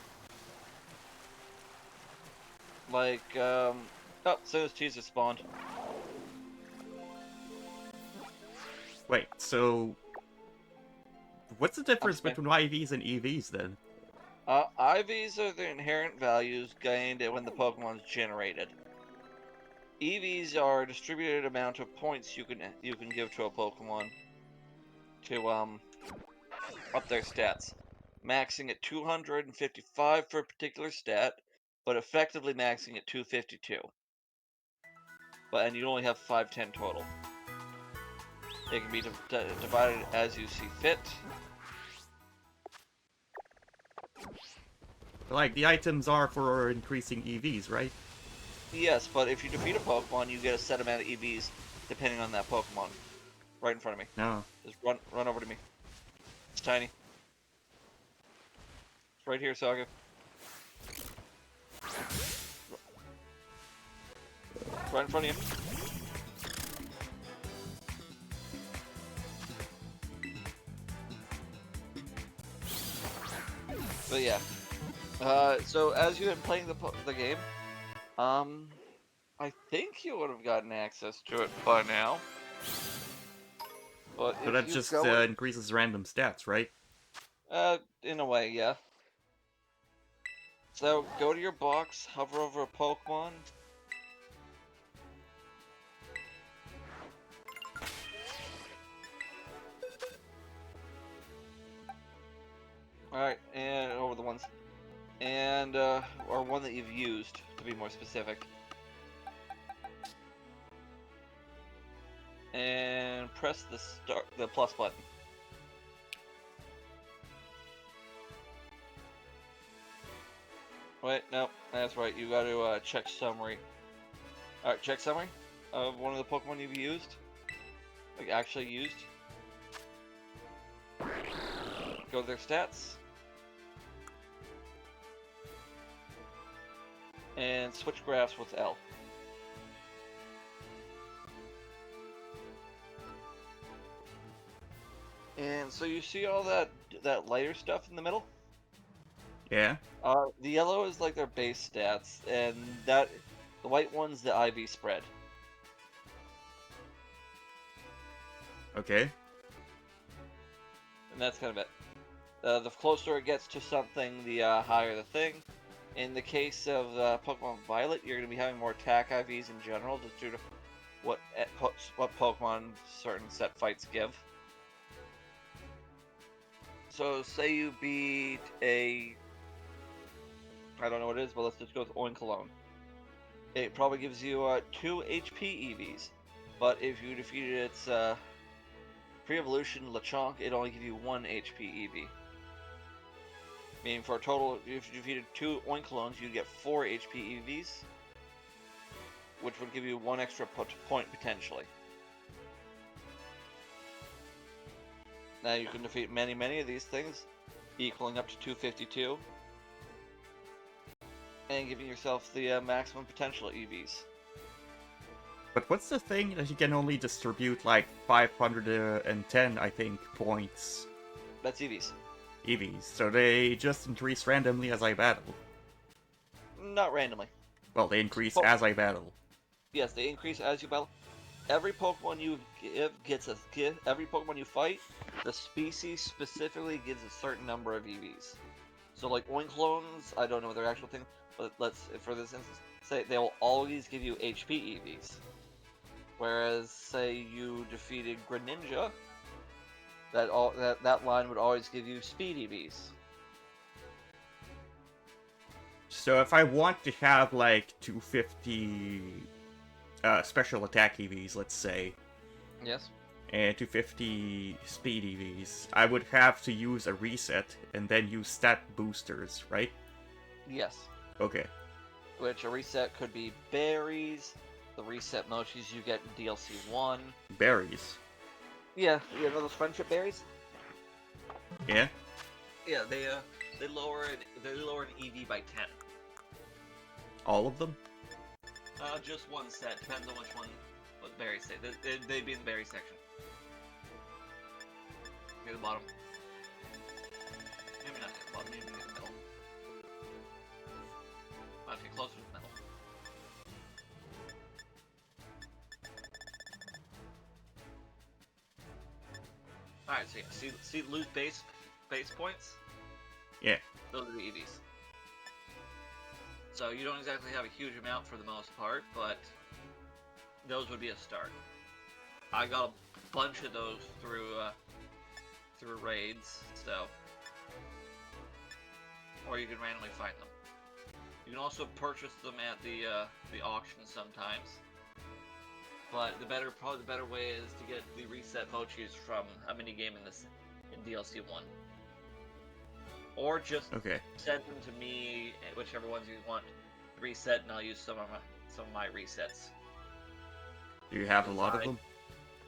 Like, oh, so as Cheezer spawned. Wait, so... What's the difference Okay. between IVs and EVs, then? IVs are the inherent values gained when the Pokemon's generated. EVs are a distributed amount of points you can give to a Pokemon to up their stats, maxing at 255 for a particular stat, but effectively maxing at 252. And you only have 510 total. It can be divided as you see fit. Like, the items are for increasing EVs, right? Yes, but if you defeat a Pokemon, you get a set amount of EVs depending on that Pokemon. Right in front of me. No. Just run over to me. It's tiny. It's right here, Saga. Right in front of you. But yeah. So as you had playing the game, I think you would have gotten access to it by now. But So that just increases random stats, right? In a way, yeah. So go to your box, hover over a Pokemon. Alright, and over the ones. And, or one that you've used, to be more specific. And press the plus button. Wait, no, that's right, you gotta, check summary. Alright, check summary of one of the Pokemon you've used. Like, actually used. Go to their stats. And switch graphs with L. And so you see all that lighter stuff in the middle? Yeah. The yellow is like their base stats, and the white one's the IV spread. Okay. And that's kind of it. The closer it gets to something, the higher the thing. In the case of Pokemon Violet, you're going to be having more attack IVs in general, just due to what Pokemon certain set fights give. So, say you beat I don't know what it is, but let's just go with Oinkologne. It probably gives you 2 HP EVs, but if you defeated its pre-evolution Lechonk, it only gives you 1 HP EV. Meaning for a total, if you defeated 2 Oinkolognes, you'd get 4 HP EVs, which would give you 1 extra point potentially. Now you can defeat many of these things, equaling up to 252, and giving yourself the maximum potential EVs. But what's the thing that you can only distribute like 510, I think, points? That's EVs. EVs, so they just increase randomly as I battle. Not randomly. Well, they increase Oh. as I battle. Yes, they increase as you battle. Every Pokemon you gets a gift. Every Pokemon you fight, the species specifically gives a certain number of EVs. So like Oinklones, I don't know their actual thing, but let's, for this instance, say they will always give you HP EVs. Whereas, say you defeated Greninja, that line would always give you Speed EVs. So if I want to have like 250 special attack EVs, let's say, Yes. and 250 speed EVs, I would have to use a reset and then use stat boosters, right? Yes. Okay. Which a reset could be berries, the reset mochis you get in DLC 1. Berries. Yeah, you know those friendship berries? Yeah? Yeah, they lower an EV by 10. All of them? Just one set. Depends on which one. What berries say. They'd be in the berry section. Near the bottom. Maybe not near the bottom. Maybe near the middle. Might have to get closer to the middle. Alright, so yeah, see loot base points? Yeah. Those are the EVs. So you don't exactly have a huge amount for the most part, but those would be a start. I got a bunch of those through raids, so, or you can randomly find them. You can also purchase them at the auction sometimes. But probably the better way is to get the reset mochis from a mini game in DLC 1. Or just send them to me, whichever ones you want reset, and I'll use some of my resets. Do you have a lot of them?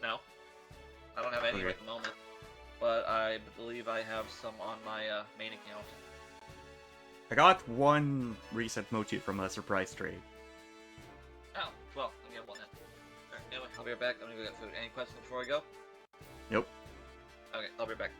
No, I don't have any at the moment, but I believe I have some on my main account. I got one reset mochi from a surprise trade. Oh, well, let me get one then. Alright, anyway, I'll be right back. I'm gonna go get food. Any questions before I go? Nope. Okay, I'll be right back.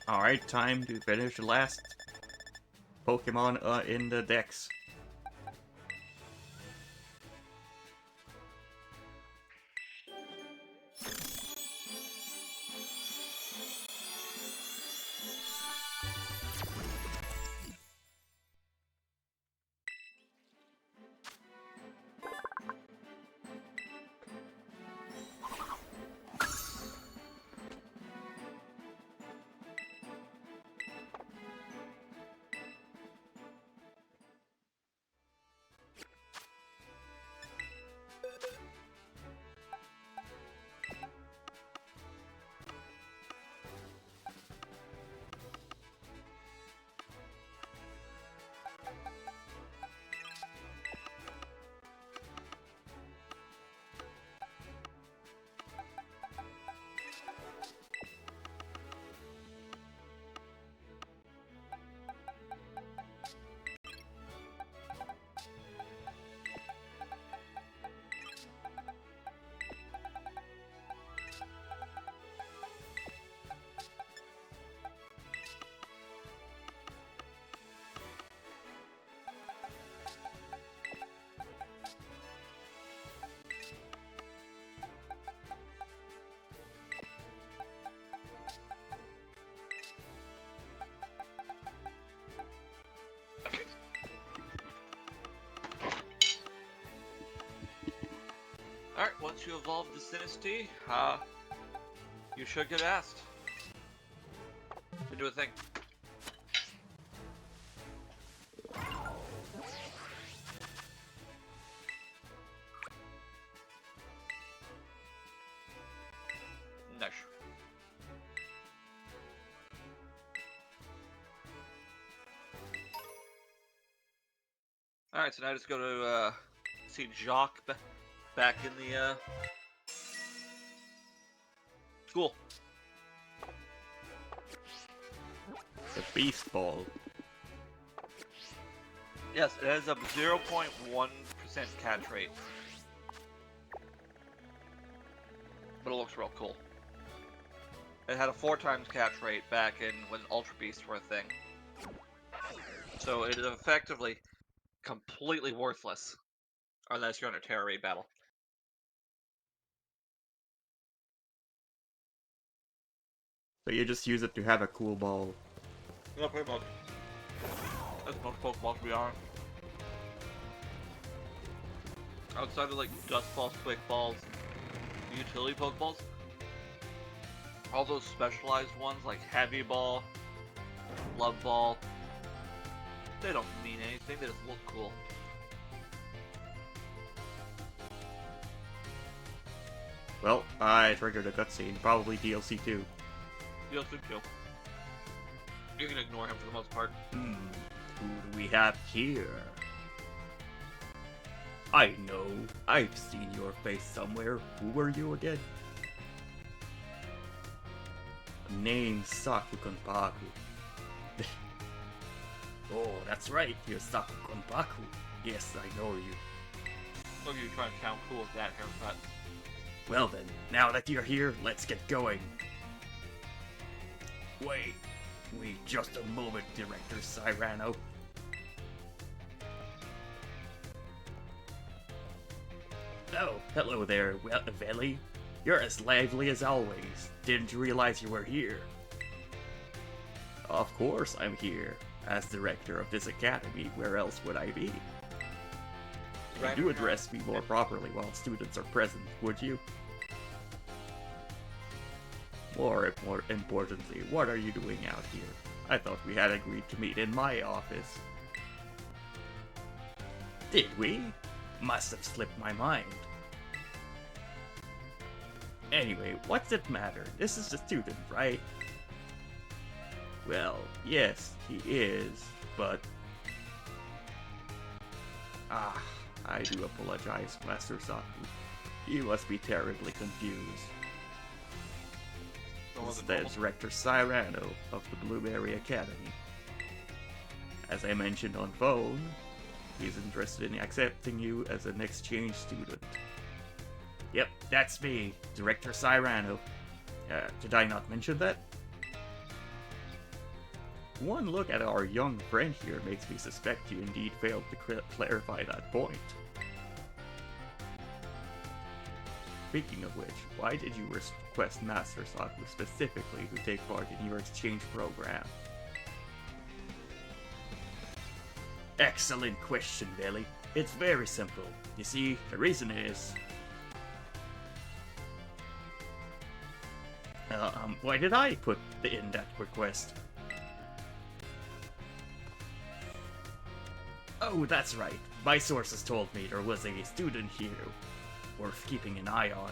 Alright, time to finish the last Pokemon in the dex. Alright, once you evolve the Sinistea, you should get asked to do a thing. Nice. Alright, so now just go to see Jock back in the school. The Beast Ball. Yes, it has a 0.1% catch rate. But it looks real cool. It had a 4 times catch rate back in when Ultra Beasts were a thing. So it is effectively completely worthless. Unless you're on a terror raid battle. So you just use it to have a cool ball. Yeah, pretty much. That's most Pokeballs, to be honest. Outside of like Dust Balls, Quick Balls, utility Pokeballs, all those specialized ones like Heavy Ball, Love Ball, they don't mean anything, they just look cool. Well, I triggered a cutscene, probably DLC 2. DLC 2. You can ignore him for the most part. Who do we have here? I know. I've seen your face somewhere. Who were you again? Name SakuKonpaku. Oh, that's right. You're SakuKonpaku. Yes, I know you. Look at you trying to sound cool with that haircut. Well then, now that you're here, let's get going. Wait just a moment, Director Cyrano. Oh, hello there, Veli. You're as lively as always. Didn't realize you were here. Of course I'm here. As director of this academy, where else would I be? Right. You address me more properly while students are present, would you? More importantly, what are you doing out here? I thought we had agreed to meet in my office. Did we? Must have slipped my mind. Anyway, what's it matter? This is a student, right? Well, yes, he is, but... I do apologize, Master Saku. You must be terribly confused. This is the Director Cyrano of the Blueberry Academy. As I mentioned on phone, he's interested in accepting you as an exchange student. Yep, that's me, Director Cyrano. Did I not mention that? One look at our young friend here makes me suspect you indeed failed to clarify that point. Speaking of which, why did you request Master Saku specifically to take part in your exchange program? Excellent question, Billy. It's very simple. You see, the reason is... why did I put in that request? Oh, that's right. My sources told me there was a student here worth keeping an eye on.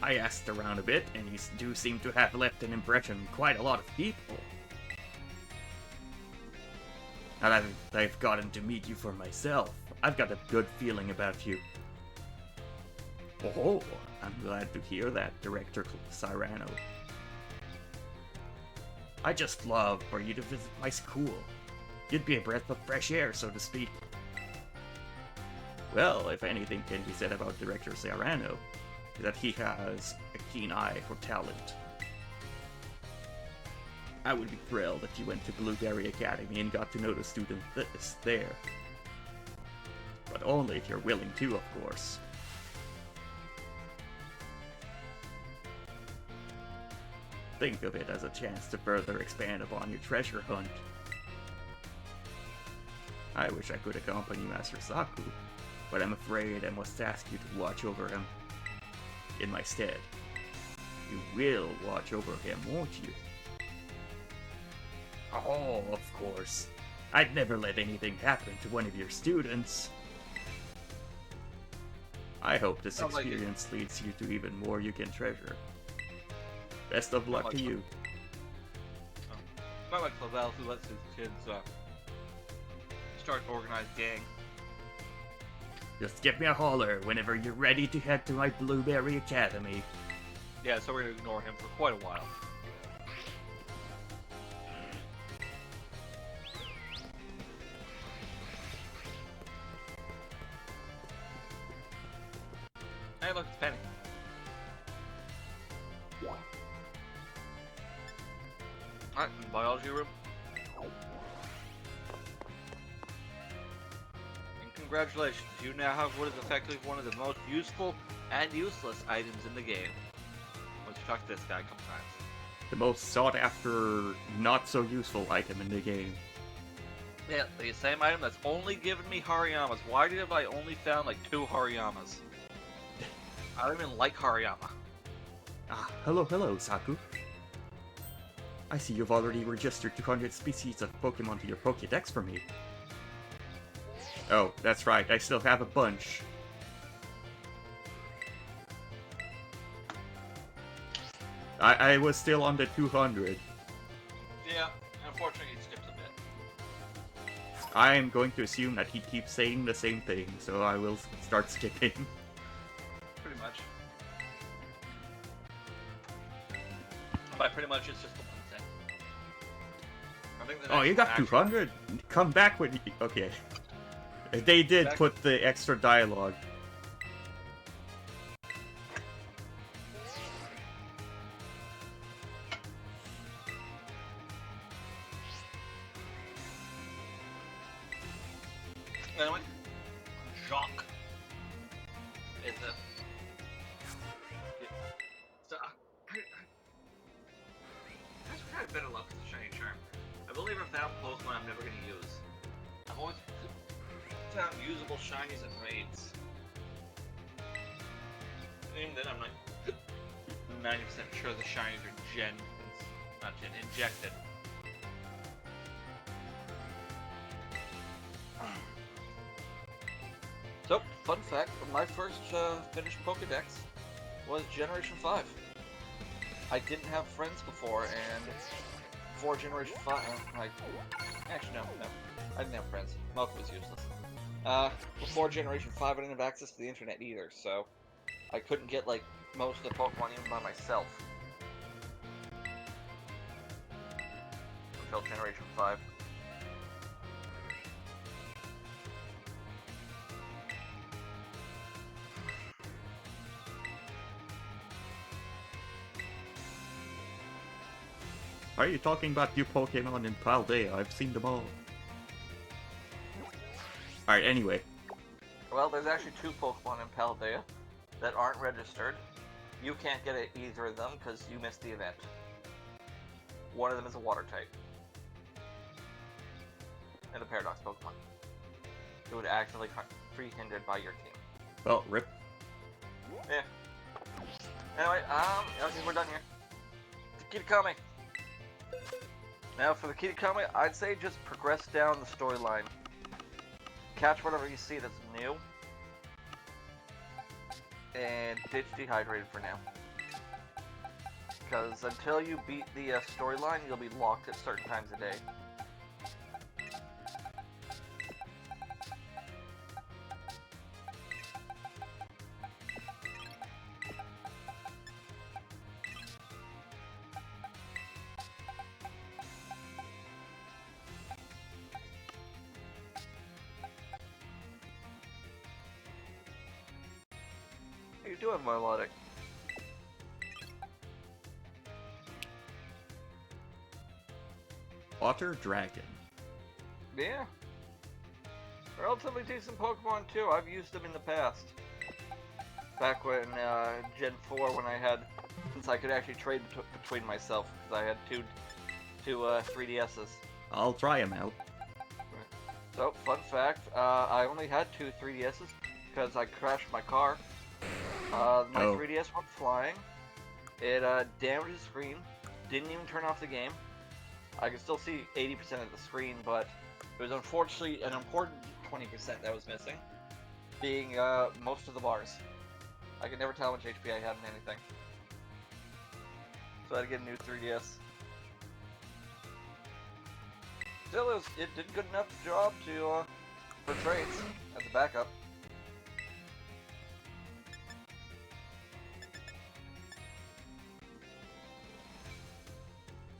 I asked around a bit, and you do seem to have left an impression on quite a lot of people. Now that I've gotten to meet you for myself, I've got a good feeling about you. Oh, I'm glad to hear that, Director Cyrano. I just love for you to visit my school. You'd be a breath of fresh air, so to speak. Well, if anything can be said about Director Cyrano, is that he has a keen eye for talent. I would be thrilled if you went to Blueberry Academy and got to know the student that's there. But only if you're willing to, of course. Think of it as a chance to further expand upon your treasure hunt. I wish I could accompany Master Saku, but I'm afraid I must ask you to watch over him. In my stead. You will watch over him, won't you? Oh, of course. I'd never let anything happen to one of your students. I hope this experience leads you to even more you can treasure. Best of luck to you. Not like Lavelle, who lets his kids start an organized gang. Just give me a holler whenever you're ready to head to my Blueberry Academy. Yeah, so we're gonna ignore him for quite a while. Hey, look, it's Penny. Alright, biology room. And congratulations, you now have what is effectively one of the most useful and useless items in the game. Once you talk to this guy a couple times. The most sought after, not so useful item in the game. Yeah, the same item that's only given me Hariyamas. Why have I only found like 2 Hariyamas? I don't even like Hariyama. Ah, hello, Saku. I see you've already registered 200 species of Pokemon to your Pokedex for me. Oh, that's right, I still have a bunch. I was still on the 200. Yeah, unfortunately it skips a bit. I am going to assume that he keeps saying the same thing, so I will start skipping. Pretty much. By pretty much, it's just the one thing. I think the Oh, you next got one actually- 200? Come back when you... Okay. They did put the extra dialogue. Anyway, Jacques is a. So, that's kind of better luck with the shiny charm. I've only ever found Pokemon I'm never going to use. I've always found usable shinies and raids. Even then, I'm like 90% sure the shinies are not gen, injected. So, fun fact, my first finished Pokedex was Generation 5. I didn't have friends before, and before Generation 5, actually no, I didn't have friends. Milk was useless. Before Generation 5, I didn't have access to the internet either, so I couldn't get, like, most of the Pokemon even by myself. Until Generation 5. Are you talking about new Pokemon in Paldea? I've seen them all. Alright, anyway. Well, there's actually 2 Pokemon in Paldea that aren't registered. You can't get either of them because you missed the event. One of them is a water type. And a Paradox Pokemon. It would actively be hindered by your team. Well, rip. Yeah. Anyway, okay, we're done here. Kitakami. Now for the Kitakami, I'd say just progress down the storyline. Catch whatever you see that's new. And ditch Dehydrated for now. Because until you beat the storyline, you'll be locked at certain times a day. How you doing, Melodic? Water Dragon. Yeah. Relatively decent Pokemon too. I've used them in the past. Back when Gen 4, when I had, since I could actually trade between myself, because I had two 3DSs. I'll try them out. So, fun fact, I only had 2 3DSs because I crashed my car. My 3DS went flying. It damaged the screen. Didn't even turn off the game. I could still see 80% of the screen, but it was unfortunately an important 20% that was missing, being most of the bars. I could never tell how much HP I had in anything. So I had to get a new 3DS. Still, it did good enough job to for trades as a backup.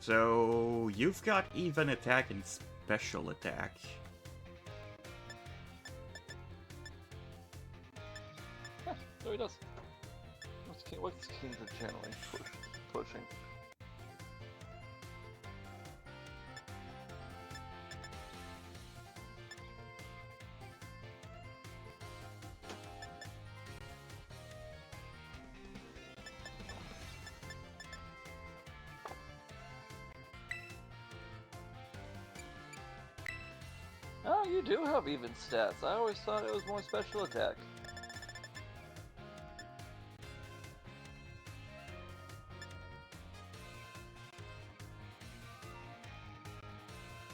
So, you've got even attack and special attack. So he does. What's Kingdra generally pushing? Oh, you do have even stats. I always thought it was more special attack.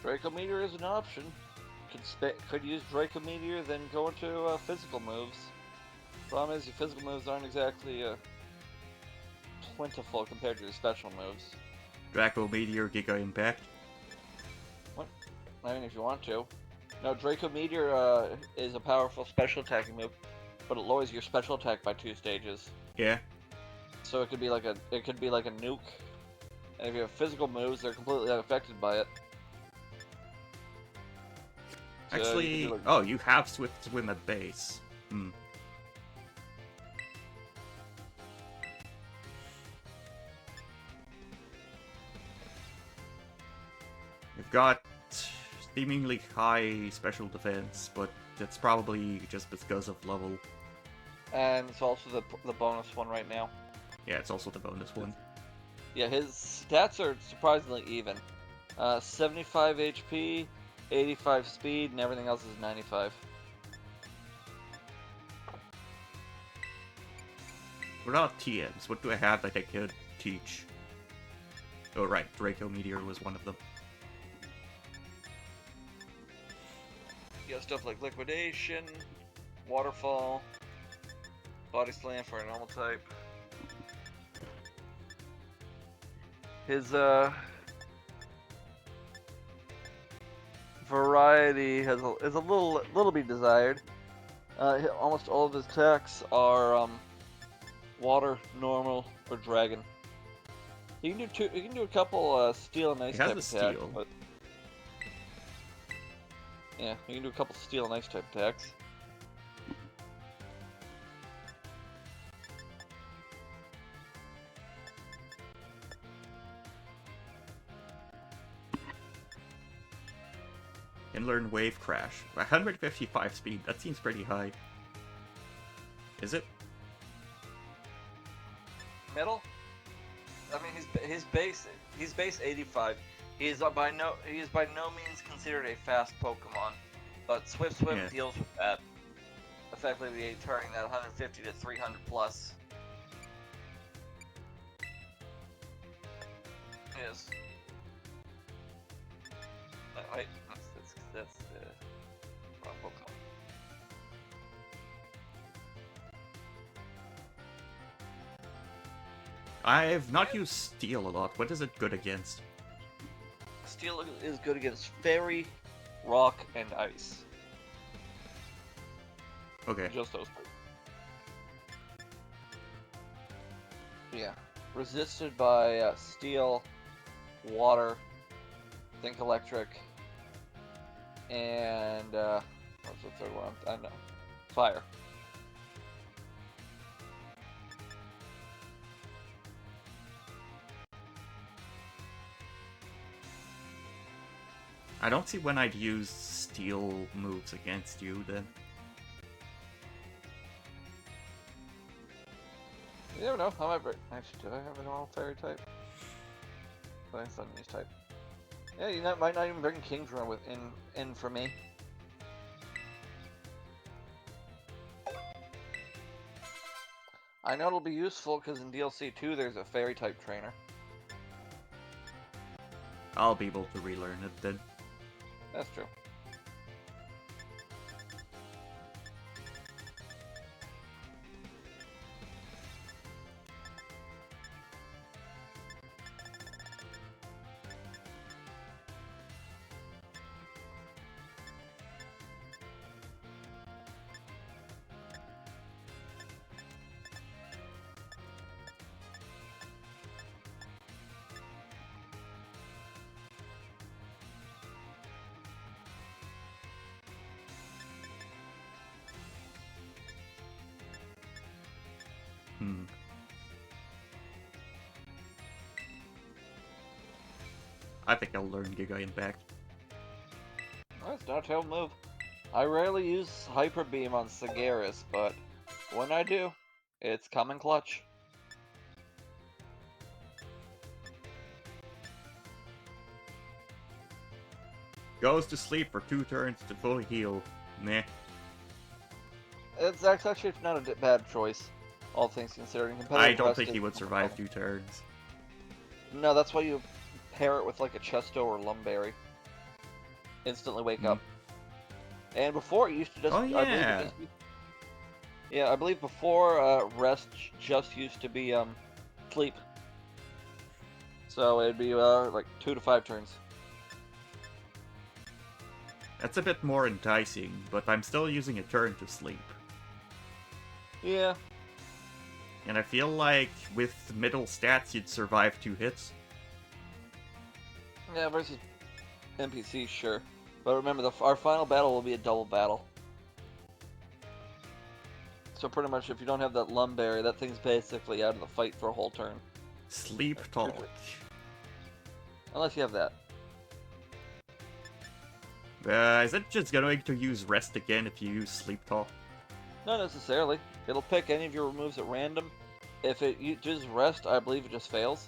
Draco Meteor is an option. Could use Draco Meteor, then go into physical moves. Problem is, your physical moves aren't exactly plentiful compared to your special moves. Draco Meteor, Giga Impact. What? I mean, if you want to. No, Draco Meteor is a powerful special attacking move, but it lowers your special attack by 2 stages. Yeah. So it could be like a nuke. And if you have physical moves, they're completely unaffected by it. So Actually, you oh, you have Swift Swim at base. Hmm. You've got seemingly high special defense, but that's probably just because of level. And it's also the bonus one right now. Yeah, it's also the bonus one. Yeah, his stats are surprisingly even. 75 HP, 85 speed, and everything else is 95. What about TMs? What do I have that I could teach? Oh, right, Draco Meteor was one of them. You got stuff like Liquidation, Waterfall, Body Slam for a normal type. His variety is a little bit desired. Almost all of his attacks are water, normal, or dragon. He can do two. He can do a couple steel and ice He has type the attacks. steel. But yeah, he can do a couple steel and ice type attacks. Can learn Wave Crash. 155 speed, that seems pretty high. Is it? Middle. I mean, he's base 85. He is by no means considered a fast Pokemon, but Swift Swim Yeah. deals with that, effectively turning that 150 to 300 plus. Yes. Wait, that's wrong Pokemon. I've not used Steel a lot. What is it good against? Steel is good against Fairy, Rock, and Ice. Okay. Just those three. Yeah. Resisted by Steel, Water, Think Electric, and what's the third one? I don't know. Fire. I don't see when I'd use Steel moves against you then. You never know. I might actually, do I have a normal Fairy type? I think it's not Use type. Yeah, you might not even bring Kingdra in for me. I know it'll be useful because in DLC 2 there's a Fairy type trainer. I'll be able to relearn it then. That's true. I think I'll learn Giga Impact. That's not a tail move. I rarely use Hyper Beam on Sagaris, but when I do, it's coming clutch. Goes to sleep for 2 turns to fully heal. Meh. It's actually not a bad choice, all things considering. I don't think he would survive 2 turns. No, that's why you pair it with like a Chesto or Lumberry. Instantly wake up. And before it used to just. Oh, yeah. I believe it just, yeah, I believe before rest just used to be sleep. So it'd be like 2 to 5 turns. That's a bit more enticing, but I'm still using a turn to sleep. Yeah. And I feel like with middle stats, you'd survive 2 hits. Yeah, versus NPCs, sure. But remember, our final battle will be a double battle. So pretty much, if you don't have that Lumberry, that thing's basically out of the fight for a whole turn. Sleep talk. Unless you have that. Is it just going to use rest again if you use sleep talk? Not necessarily. It'll pick any of your moves at random. If it uses rest, I believe it just fails.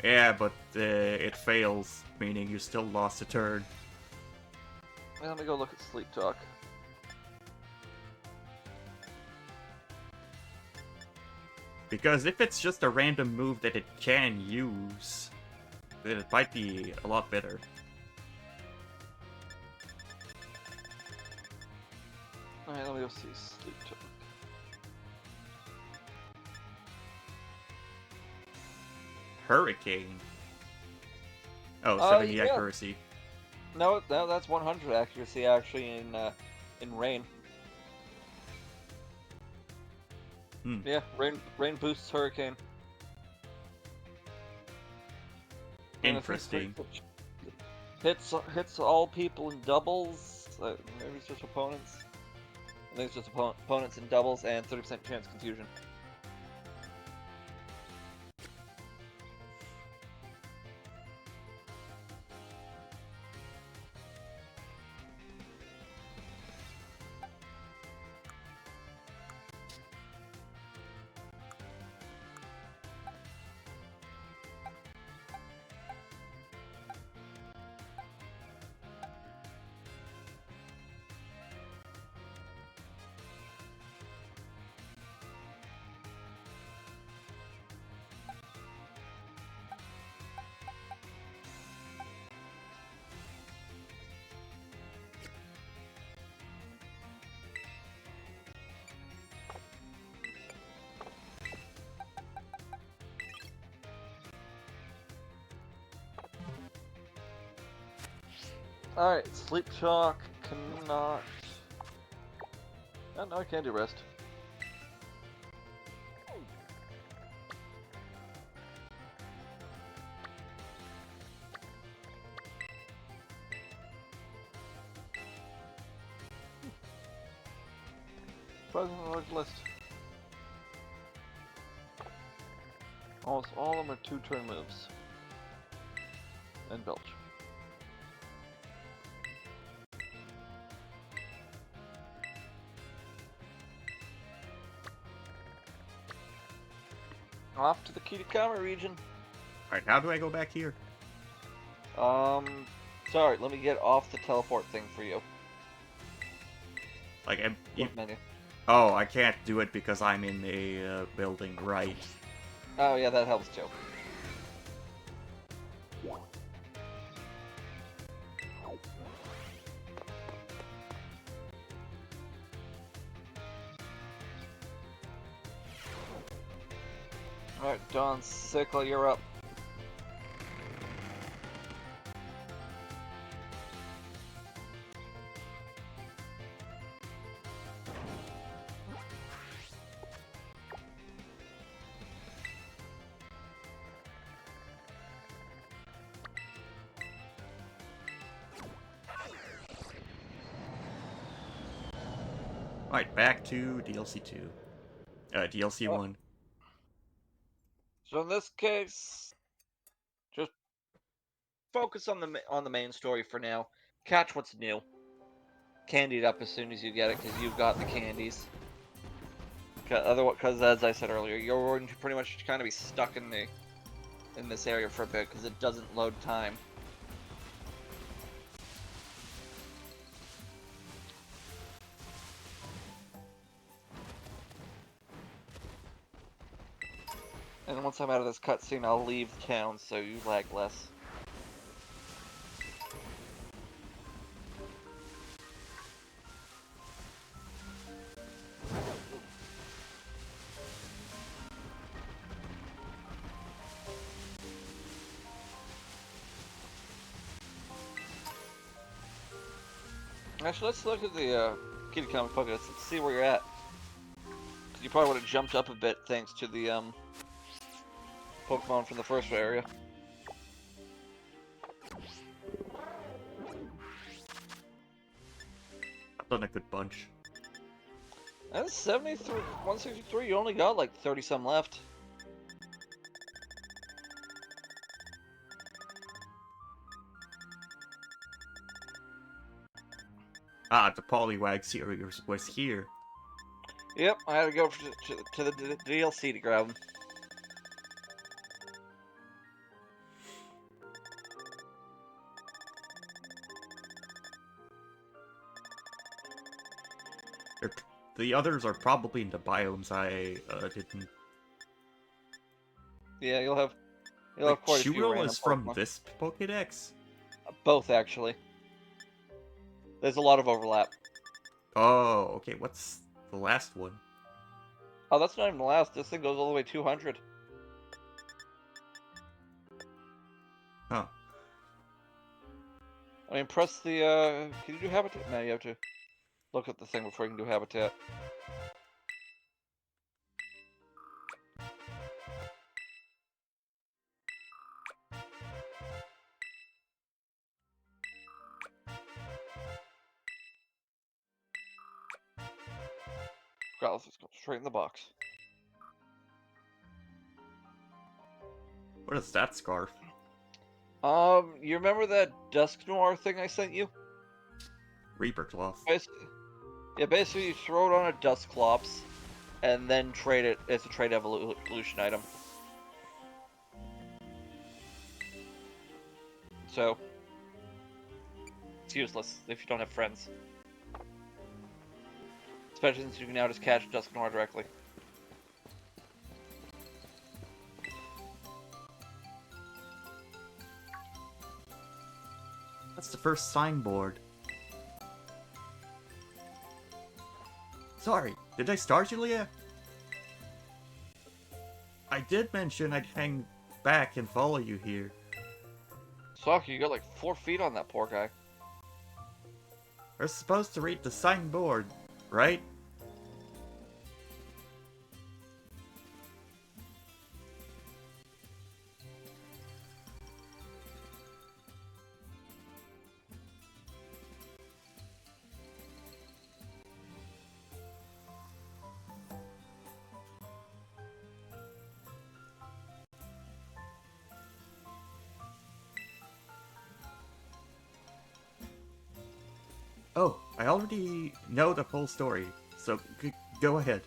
Yeah, but it fails, meaning you still lost a turn. Let me go look at Sleep Talk. Because if it's just a random move that it can use, then it might be a lot better. Alright, let me go see Sleep Talk. Hurricane. Oh, 70 yeah. accuracy. No, that's 100 accuracy actually in Rain. Yeah, Rain boosts Hurricane. Interesting. Hits all people in doubles. Maybe it's just opponents. I think it's just opponents in doubles and 30% chance confusion. Alright, Sleep Talk cannot... Oh, no, I can do rest. Surprisingly large list. Almost all of them are 2-turn moves. And Belch. Off to the Kitakami region. Alright, how do I go back here? Sorry, let me get off the teleport thing for you. Like, Menu. oh, I can't do it because I'm in a building, right? Oh yeah, that helps too. Alright, Don Sickle, you're up. Alright, back to DLC 2. DLC 1. So in this case, just focus on the main story for now. Catch what's new. Candy it up as soon as you get it, because you've got the candies. Because as I said earlier, you're going to pretty much kind of be stuck in this area for a bit because it doesn't load time. And once I'm out of this cutscene, I'll leave town so you lag less. Actually, let's look at the SakuKonpaku pokedex. Let's see where you're at. 'Cause you probably would have jumped up a bit thanks to the Pokemon from the first area. I've done a good bunch. That's 73, 163. You only got like 30 some left. Ah, the Poliwag series was here. Yep, I had to go to the DLC to grab them. The others are probably in the biomes I didn't. Yeah, you'll have Like, quite a few Shuro random is from Pokemon. this Pokedex? Both actually. There's a lot of overlap. Oh, okay, what's the last one? Oh, that's not even the last. This thing goes all the way 200. Huh. I mean, press the, can you do habitat? No, you have to look at the thing before you can do habitat. God, let's just go straight in the box. What is that scarf? You remember that Dusk Noir thing I sent you? Reaper cloth. Basically you throw it on a Dusclops, and then trade it as a trade evolution item. So, it's useless if you don't have friends. Especially since you can now just catch Dusk Noir directly. That's the first signboard. Sorry, did I start you, Leah? I did mention I'd hang back and follow you here. Saki, you got like 4 feet on that poor guy. We're supposed to read the signboard, right? Oh, I already know the whole story, so go ahead.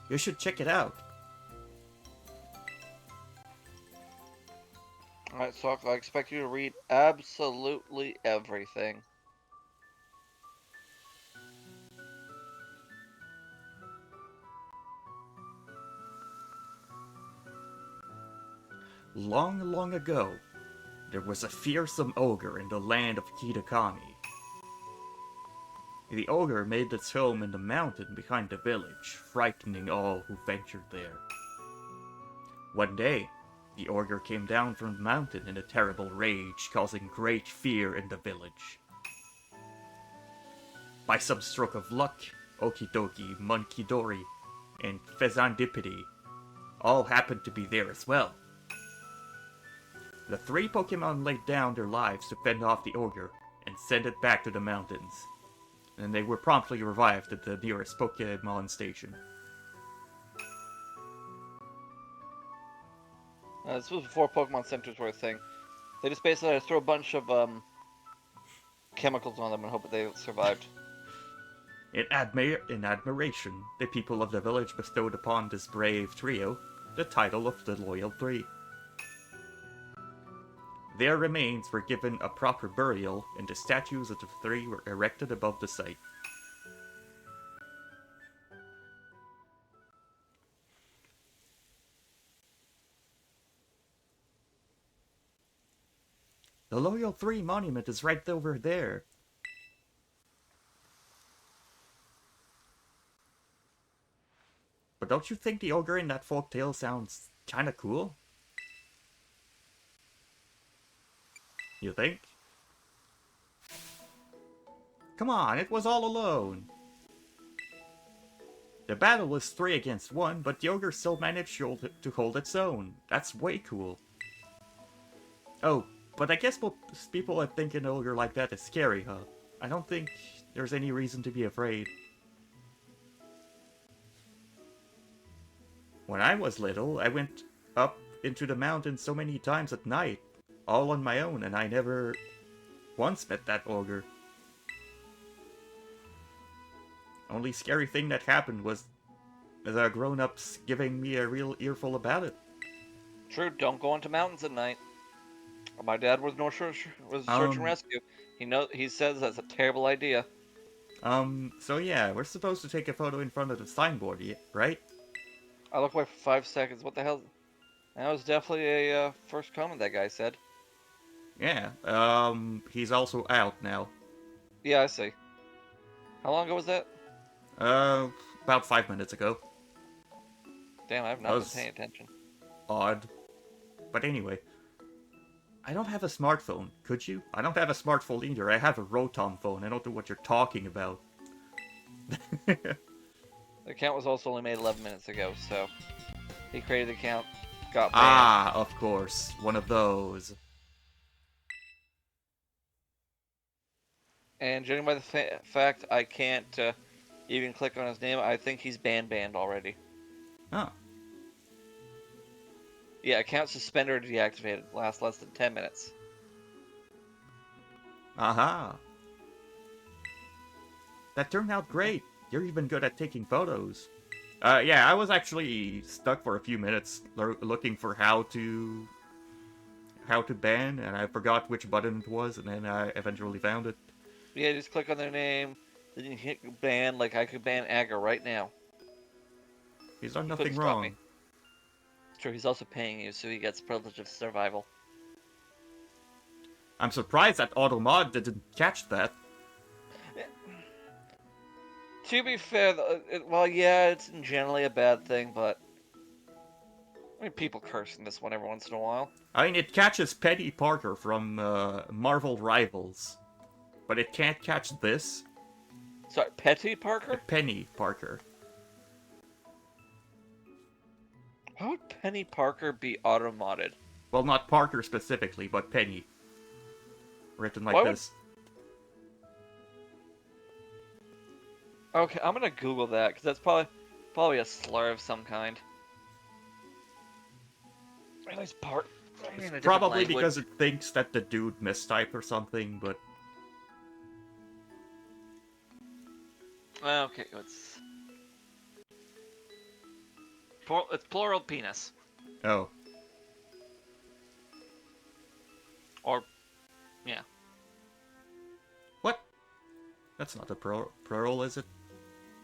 You should check it out. Alright, Saki, I expect you to read absolutely everything. Long, long ago, there was a fearsome ogre in the land of Kitakami. The ogre made its home in the mountain behind the village, frightening all who ventured there. One day, the ogre came down from the mountain in a terrible rage, causing great fear in the village. By some stroke of luck, Okidoki, Monkidori, and Fezandipiti all happened to be there as well. The 3 Pokemon laid down their lives to fend off the ogre and send it back to the mountains, and they were promptly revived at the nearest Pokemon station. This was before Pokemon Centers were a thing. They just basically throw a bunch of chemicals on them and hope that they survived. In admiration, the people of the village bestowed upon this brave trio the title of the Loyal Three. Their remains were given a proper burial, and the statues of the three were erected above the site. The Loyal Three monument is right over there. But don't you think the ogre in that folktale sounds kinda cool? You think? Come on, it was all alone. The battle was 3 against 1, but the ogre still managed to hold its own. That's way cool. Oh, but I guess most people are thinking an ogre like that is scary, huh? I don't think there's any reason to be afraid. When I was little, I went up into the mountains so many times at night, all on my own, and I never once met that ogre. Only scary thing that happened was the grown-ups giving me a real earful about it. True, don't go into mountains at night. My dad was search and rescue. He says that's a terrible idea. So yeah, we're supposed to take a photo in front of the signboard, right? I looked away for 5 seconds. What the hell? That was definitely a first comment that guy said. Yeah, he's also out now. Yeah, I see. How long ago was that? About 5 minutes ago. Damn, I've not been paying attention. Odd. But anyway, I don't have a smartphone. Could you? I don't have a smartphone either. I have a Rotom phone. I don't know what you're talking about. The account was also only made 11 minutes ago, so he created the account, got banned. Ah, of course. One of those. And judging by the fact I can't even click on his name, I think he's banned already. Huh. Yeah, account suspended or deactivated. Lasts less than 10 minutes. Aha. That turned out great. You're even good at taking photos. Yeah, I was actually stuck for a few minutes looking for how to ban, and I forgot which button it was, and then I eventually found it. Yeah, just click on their name, then you hit ban. Like I could ban Aga right now. He's done He nothing couldn't stop wrong. me. True, he's also paying you, so he gets privilege of survival. I'm surprised that AutoMod didn't catch that. To be fair, well, yeah, it's generally a bad thing, but I mean, people curse in this one every once in a while. I mean, it catches Penny Parker from Marvel Rivals, but it can't catch this. Sorry, Petty Parker? Penny Parker. How would Penny Parker be auto-modded? Well, not Parker specifically, but Penny. Written like this. Okay, I'm gonna Google that, because that's probably a slur of some kind. At least Probably because it thinks that the dude mistyped or something, but... Okay, it's plural penis. Oh. Or, yeah. What? That's not a plural, is it?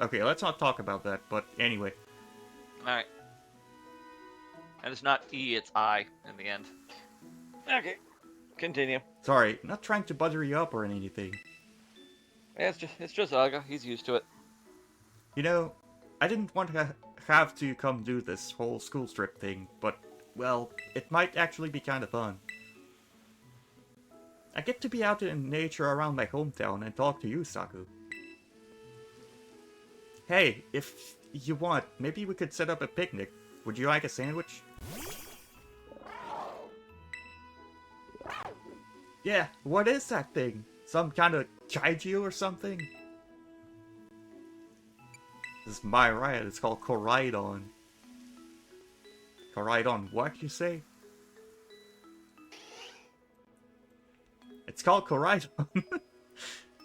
Okay, let's not talk about that, but anyway. Alright. And it's not E, it's I in the end. Okay, continue. Sorry, not trying to butter you up or anything. Yeah, it's just Aga. He's used to it. You know, I didn't want to have to come do this whole school trip thing, but, well, it might actually be kind of fun. I get to be out in nature around my hometown and talk to you, Saku. Hey, if you want, maybe we could set up a picnic. Would you like a sandwich? Yeah, what is that thing? Some kind of kaiju or something? This is my riot, it's called Koraidon. Koraidon what, you say? It's called Koraidon.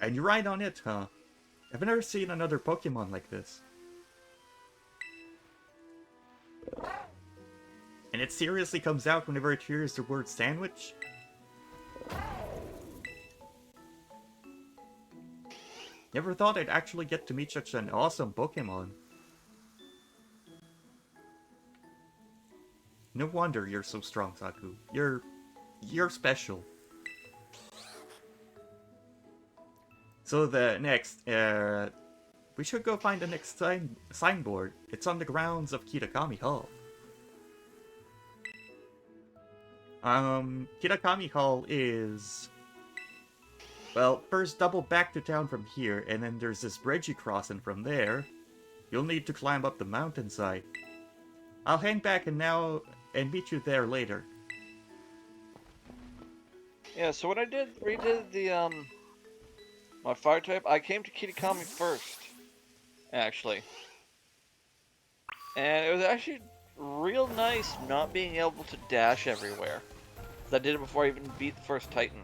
And you ride on it, huh? I've never seen another Pokemon like this. And it seriously comes out whenever it hears the word sandwich? Never thought I'd actually get to meet such an awesome Pokemon. No wonder you're so strong, Saku. You're special. So the next, we should go find the next signboard. It's on the grounds of Kitakami Hall. Kitakami Hall is... Well, first double back to town from here, and then there's this bridge you cross, and from there, you'll need to climb up the mountainside. I'll hang back and meet you there later. Yeah, so when I redid the, my fire type, I came to Kitakami first, actually. And it was actually real nice not being able to dash everywhere. I did it before I even beat the first Titan.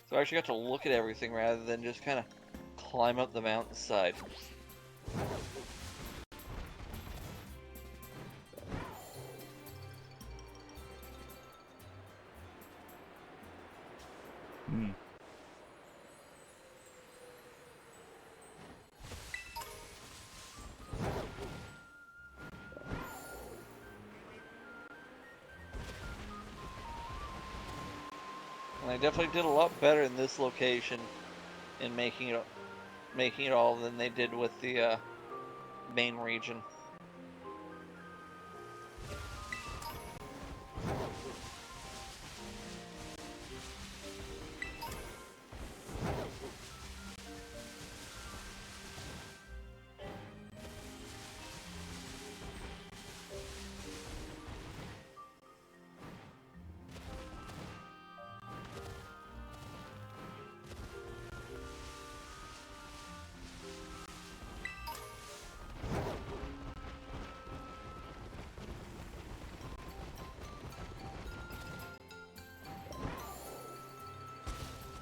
So I actually got to look at everything rather than just kind of climb up the mountainside. Hmm. And I definitely did a lot better in this location in making it all than they did with the main region.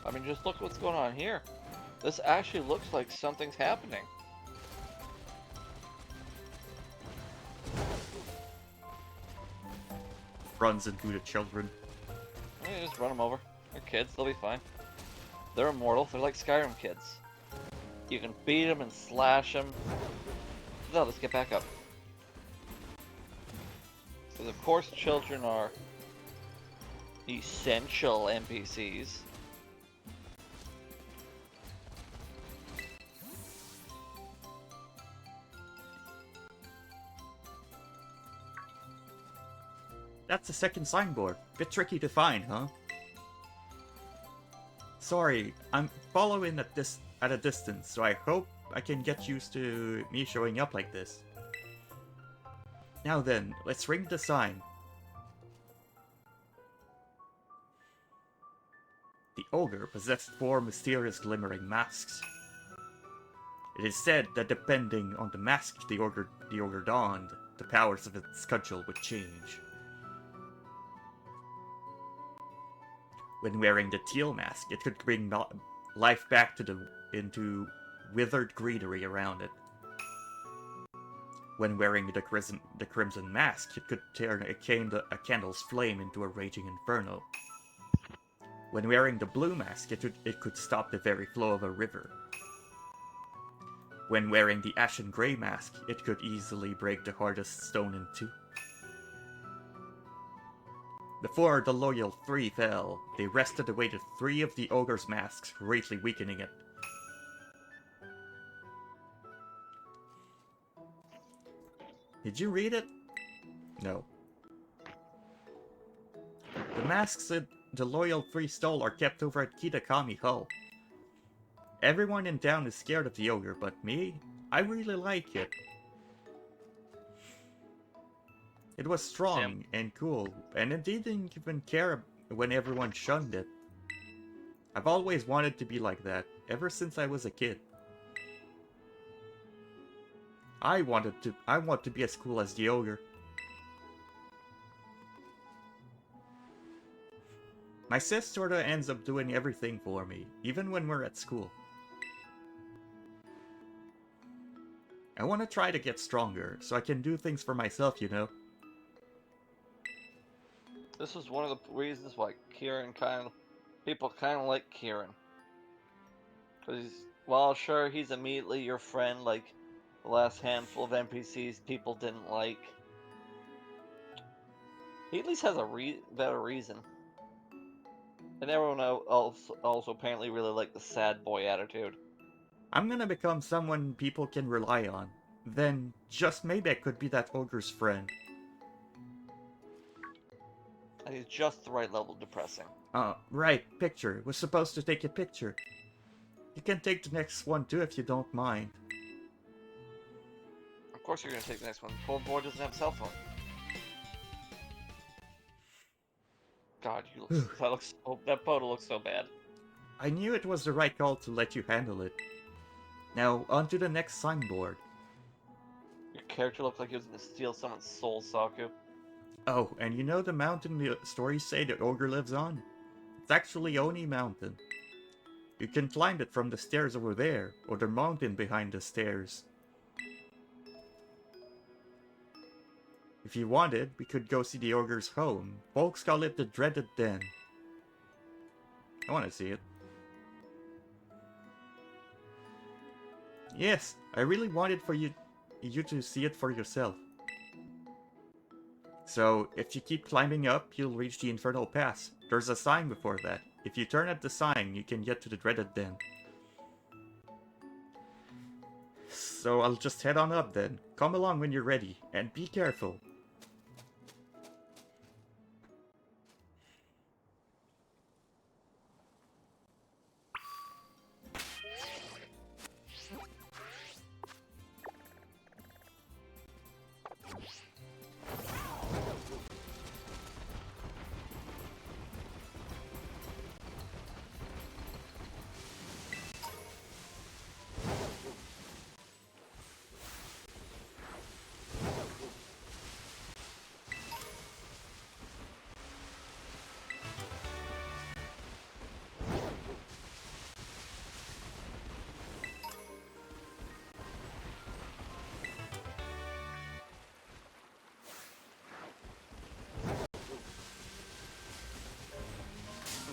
I mean, just look what's going on here. This actually looks like something's happening. Runs into the children. Yeah, just run them over. They're kids, they'll be fine. They're immortal, they're like Skyrim kids. You can beat them and slash them. No, let's get back up. Because of course children are essential NPCs. That's the second signboard. Bit tricky to find, huh? Sorry, I'm following at a distance, so I hope I can get used to me showing up like this. Now then, let's ring the sign. The ogre possessed 4 mysterious glimmering masks. It is said that depending on the mask the ogre donned, the powers of its cudgel would change. When wearing the teal mask, it could bring life back into withered greenery around it. When wearing the crimson mask, it could turn a candle's flame into a raging inferno. When wearing the blue mask, it could stop the very flow of a river. When wearing the ashen grey mask, it could easily break the hardest stone in two. Before the loyal 3 fell, they wrested away the 3 of the ogre's masks, greatly weakening it. Did you read it? No. The masks that the loyal 3 stole are kept over at Kitakami Hall. Everyone in town is scared of the ogre, but me? I really like it. It was strong and cool, and it didn't even care when everyone shunned it. I've always wanted to be like that, ever since I was a kid. I want to be as cool as the ogre. My sis sorta ends up doing everything for me, even when we're at school. I want to try to get stronger, so I can do things for myself, you know? This was one of the reasons why people kind of like Kieran. Because, while sure, he's immediately your friend, like the last handful of NPCs people didn't like, he at least has a better reason. And everyone also apparently really liked the sad boy attitude. I'm gonna become someone people can rely on. Then, just maybe I could be that ogre's friend. And he's just the right level depressing. Right, picture. Was supposed to take a picture. You can take the next one too if you don't mind. Of course you're gonna take the next one. Poor boy doesn't have a cell phone. God, that photo looks so bad. I knew it was the right call to let you handle it. Now, on to the next signboard. Your character looked like he was gonna steal someone's soul, Saku. Oh, and you know the mountain the stories say the ogre lives on? It's actually Oni Mountain. You can climb it from the stairs over there, or the mountain behind the stairs. If you wanted, we could go see the ogre's home. Folks call it the Dreaded Den. I want to see it. Yes, I really wanted for you to see it for yourself. So, if you keep climbing up, you'll reach the Infernal Pass. There's a sign before that. If you turn at the sign, you can get to the Dreaded Den. So I'll just head on up then. Come along when you're ready, and be careful.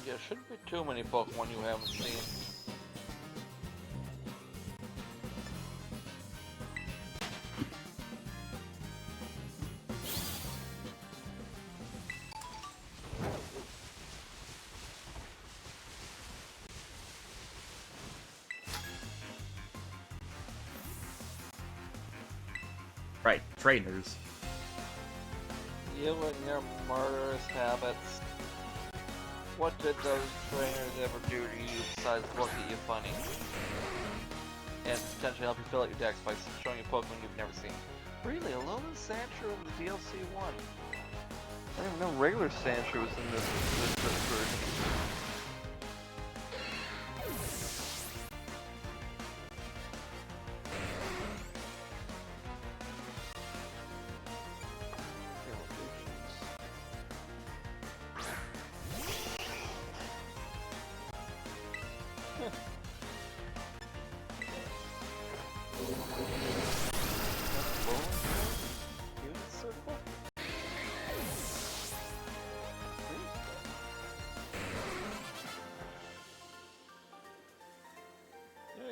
There shouldn't be too many Pokemon you haven't seen. Right, trainers. You and your murderous habits. What did those trainers ever do to you besides look at you funny? And potentially help you fill out your dex by showing you Pokemon you've never seen. Really, Alolan Sandshrew in the DLC 1? I didn't even know regular Sandshrew was in this version.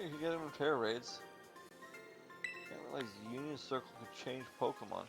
You can get them in pair raids. Can't realize Union Circle could change Pokemon.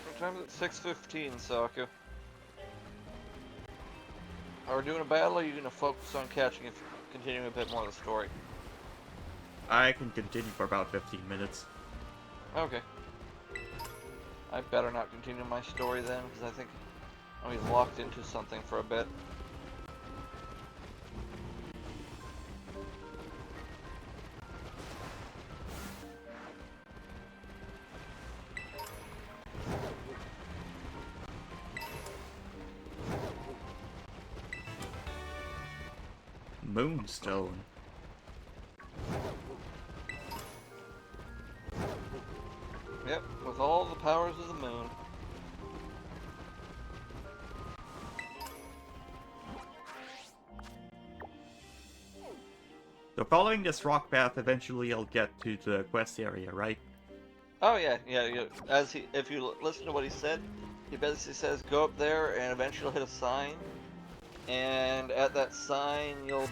What time is it? 6:15, Saku. Are we doing a battle, or are you going to focus on catching and continuing a bit more of the story? I can continue for about 15 minutes. Okay. I better not continue my story then, because I think I'll be locked into something for a bit. Moonstone. Yep, with all the powers of the moon. So following this rock path, eventually I'll get to the quest area, right? Oh yeah, yeah. If you listen to what he said, he basically says go up there and eventually you'll hit a sign, and at that sign it'll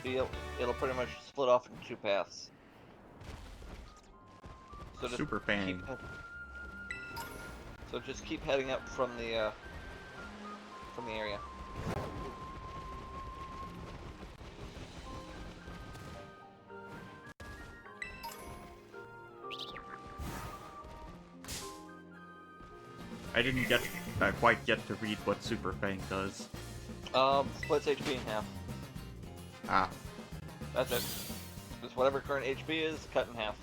pretty much split off into two paths. So just Super fan. just keep heading up from the area. I didn't quite get to read what Super Fang does. Splits HP in half. Ah, That's it. Just whatever current HP is, cut in half.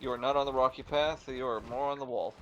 You are not on the rocky path, you are more on the wall.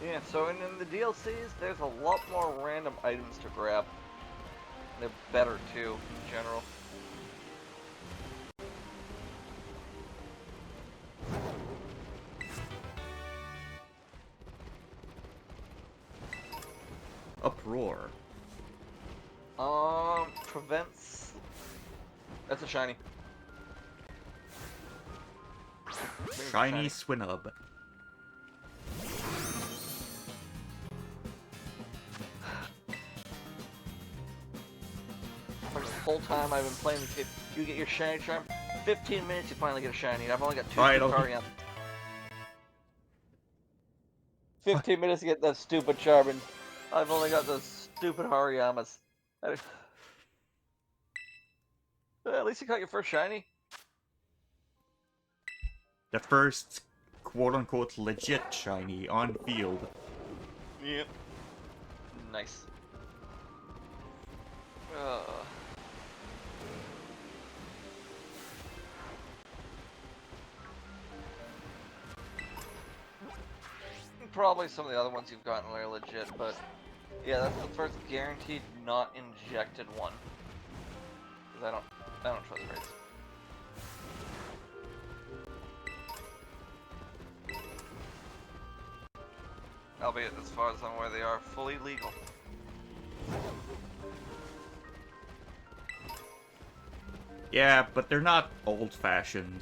Yeah, so in the DLCs, there's a lot more random items to grab. They're better too, in general. Uproar. Prevents... That's a shiny. Shiny Swinub. For the whole time I've been playing this game, you get your shiny charm, 15 minutes you finally get a shiny. I've only got two Finally. Hariyama. 15 minutes to get that stupid charm, and I've only got those stupid Hariyamas. At least you got your first shiny. The first quote-unquote legit shiny on field. Yep. Nice. Probably some of the other ones you've gotten are legit, but yeah, that's the first guaranteed not injected one. 'Cause I don't trust rates. Albeit, as far as I'm aware, they are fully legal. Yeah, but they're not old-fashioned.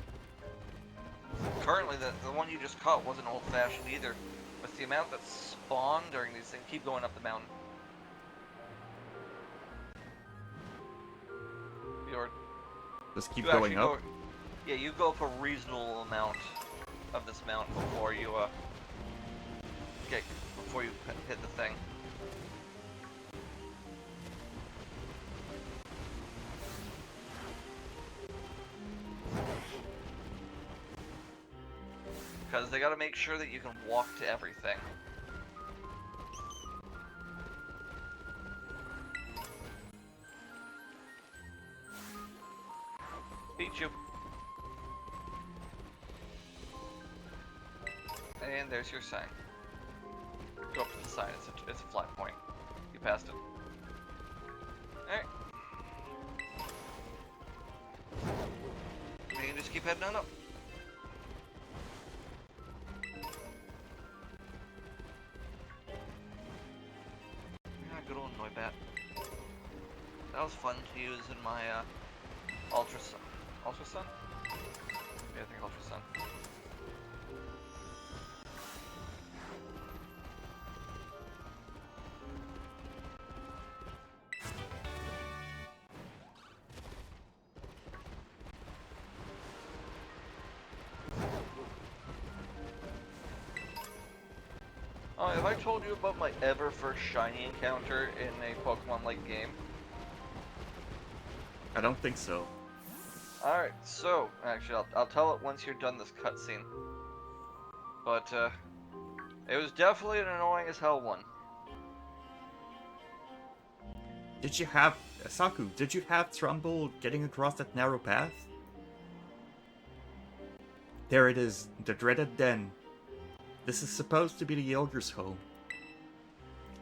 Currently, the one you just caught wasn't old-fashioned either. With the amount that spawn during these things, keep going up the mountain. Just keep You going actually up. Yeah, you go up a reasonable amount of this mountain before you hit the thing. Because they gotta make sure that you can walk to everything. Beat you. And there's your sign. Go up to the sign, it's a flat point. You passed it. Alright. just keep heading on up. Yeah, good old Noibat. That was fun to use in my Ultra Sun. Ultra Sun? Yeah, I think Ultra Sun. Oh, have I told you about my ever first shiny encounter in a Pokemon like game? I don't think so. Alright, so, actually, I'll tell it once you're done this cutscene. But, it was definitely an annoying as hell one. Did you have... Saku, did you have trouble getting across that narrow path? There it is, the dreaded den. This is supposed to be the ogre's home.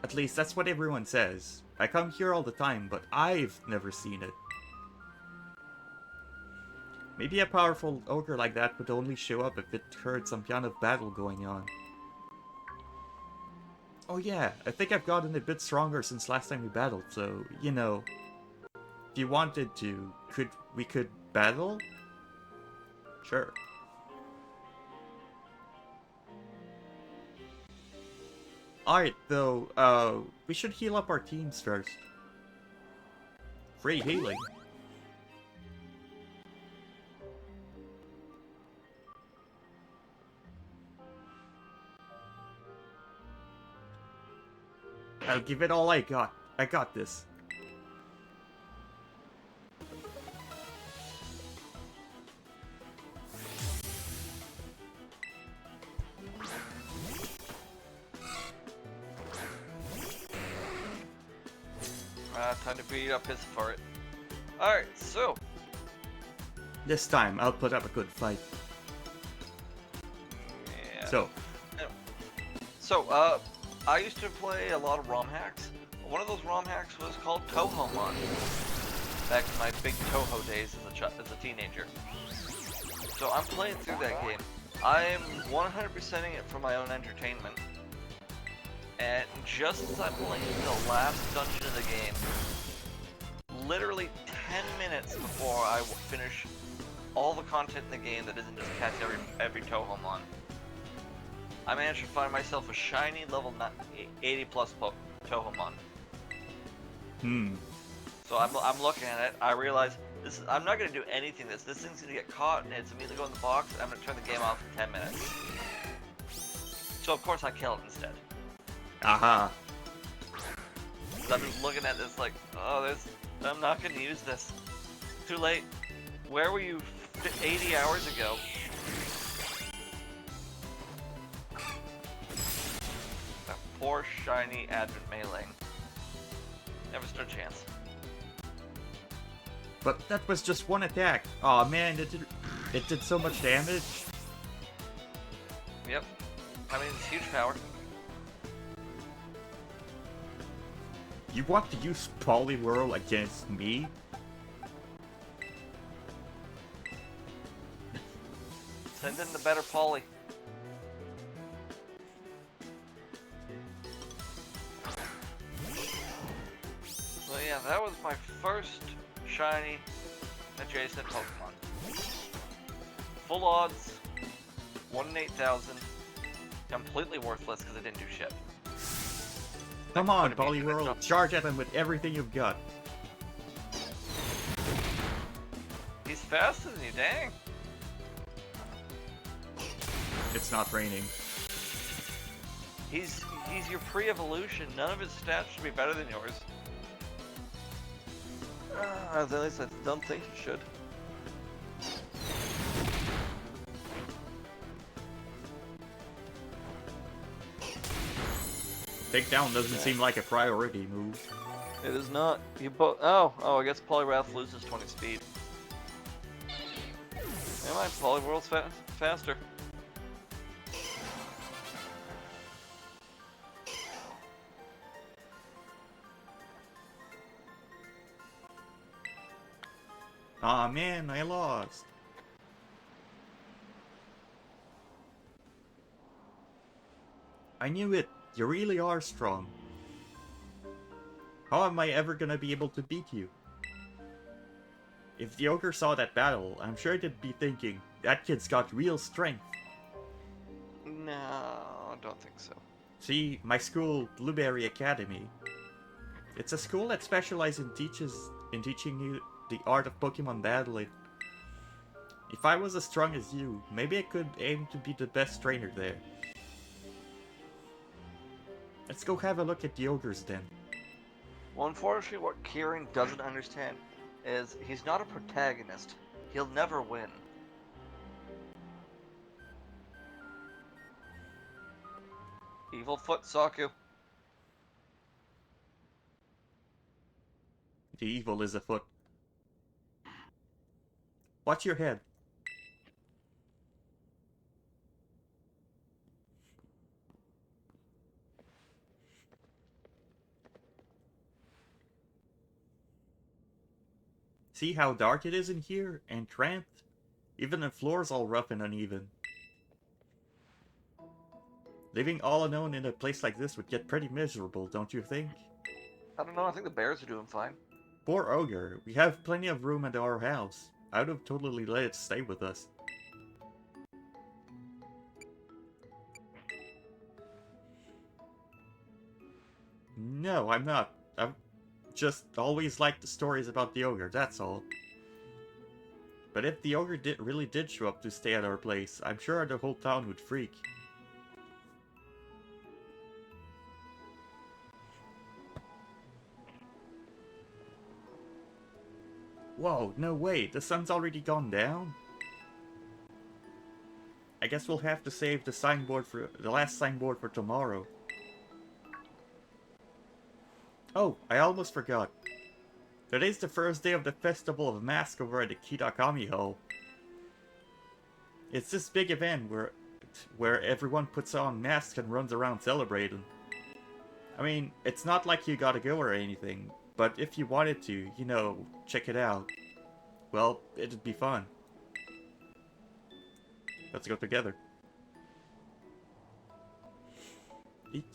At least that's what everyone says. I come here all the time, but I've never seen it. Maybe a powerful ogre like that would only show up if it heard some kind of battle going on. Oh yeah, I think I've gotten a bit stronger since last time we battled, so, you know... If you wanted to, we could battle? Sure. Alright, though, we should heal up our teams first. Free healing. I'll give it all I got. I got this. Time to beat up his fart. Alright, so. This time, I'll put up a good fight. Yeah. So, I used to play a lot of ROM hacks. One of those ROM hacks was called Touhomon. Back in my big Touhou days as a teenager. So I'm playing through that game. I'm 100%ing it for my own entertainment. And just as I'm playing the last dungeon of the game, literally 10 minutes before I finish all the content in the game that isn't just catch every Touhomon, I managed to find myself a shiny level 80 plus Touhomon. So I'm looking at it, I realize I'm not going to do anything this thing's going to get caught and it's immediately go in the box and I'm going to turn the game off in 10 minutes. So of course I kill it instead. aha. I'm just looking at this like, oh, I'm not going to use this. Too late. Where were you 80 hours ago? That poor shiny Advent Melee. Never stood a chance. But that was just one attack. Aw, oh, man, it did so much damage. Yep. I mean, it's huge power. You want to use Poliwhirl against me? Send in the better Poly. So yeah, that was my first shiny adjacent Pokemon. Full odds, 1 in 8,000. Completely worthless because it didn't do shit. Come on, Poliwhirl, charge at him with everything you've got. He's faster than you, dang. It's not raining. He's your pre-evolution. None of his stats should be better than yours. At least I don't think it should. Takedown doesn't seem like a priority move. It is not. Oh, I guess Poliwrath loses 20 speed. Never mind, Poliwhirl's faster. Aw, man, I lost. I knew it. You really are strong. How am I ever gonna be able to beat you? If the ogre saw that battle, I'm sure they'd be thinking, that kid's got real strength. No, I don't think so. See, my school, Blueberry Academy. It's a school that specializes in teaching you the art of Pokemon battling. If I was as strong as you, maybe I could aim to be the best trainer there. Let's go have a look at the ogres then. Well, unfortunately, what Kieran doesn't understand is he's not a protagonist. He'll never win. Evil Foot Saku. The evil is afoot. Watch your head. See how dark it is in here, and cramped? Even the floor's all rough and uneven. Living all alone in a place like this would get pretty miserable, don't you think? I don't know, I think the bears are doing fine. Poor ogre, we have plenty of room at our house. I would have totally let it stay with us. No, I'm not. I've just always liked the stories about the ogre, that's all. But if the ogre really did show up to stay at our place, I'm sure the whole town would freak. Whoa, no way, the sun's already gone down? I guess we'll have to save the last signboard for tomorrow. Oh, I almost forgot. Today's the first day of the Festival of Masks over at the Kitakami Hall. It's this big event where everyone puts on masks and runs around celebrating. I mean, it's not like you gotta go or anything, but if you wanted to, you know, check it out. Well, it'd be fun. Let's go together.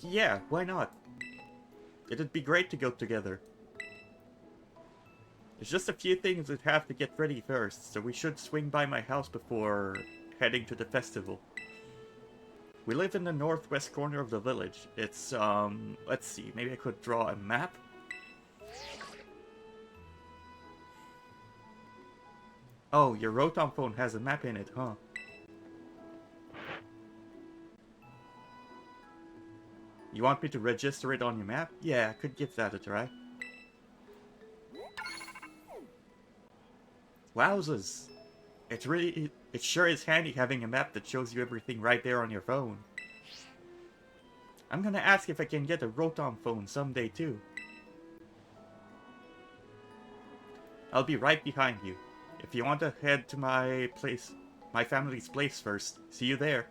Yeah, why not? It'd be great to go together. There's just a few things we'd have to get ready first, so we should swing by my house before heading to the festival. We live in the northwest corner of the village. It's, let's see, maybe I could draw a map? Oh, your Rotom phone has a map in it, huh? You want me to register it on your map? Yeah, I could give that a try. Wowzers! It sure is handy having a map that shows you everything right there on your phone. I'm gonna ask if I can get a Rotom phone someday too. I'll be right behind you. If you want to head to my family's place first, see you there.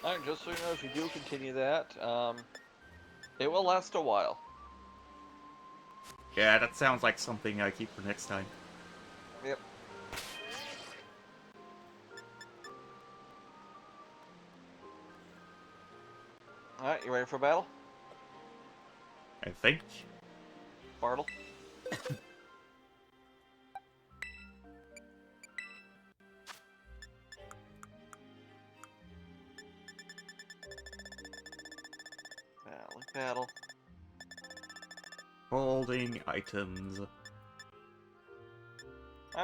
Alright, just so you know, if you do continue that, it will last a while. Yeah, that sounds like something I keep for next time. Yep. Alright, you ready for battle? I think. Bartle? Battle. Holding items. Alright,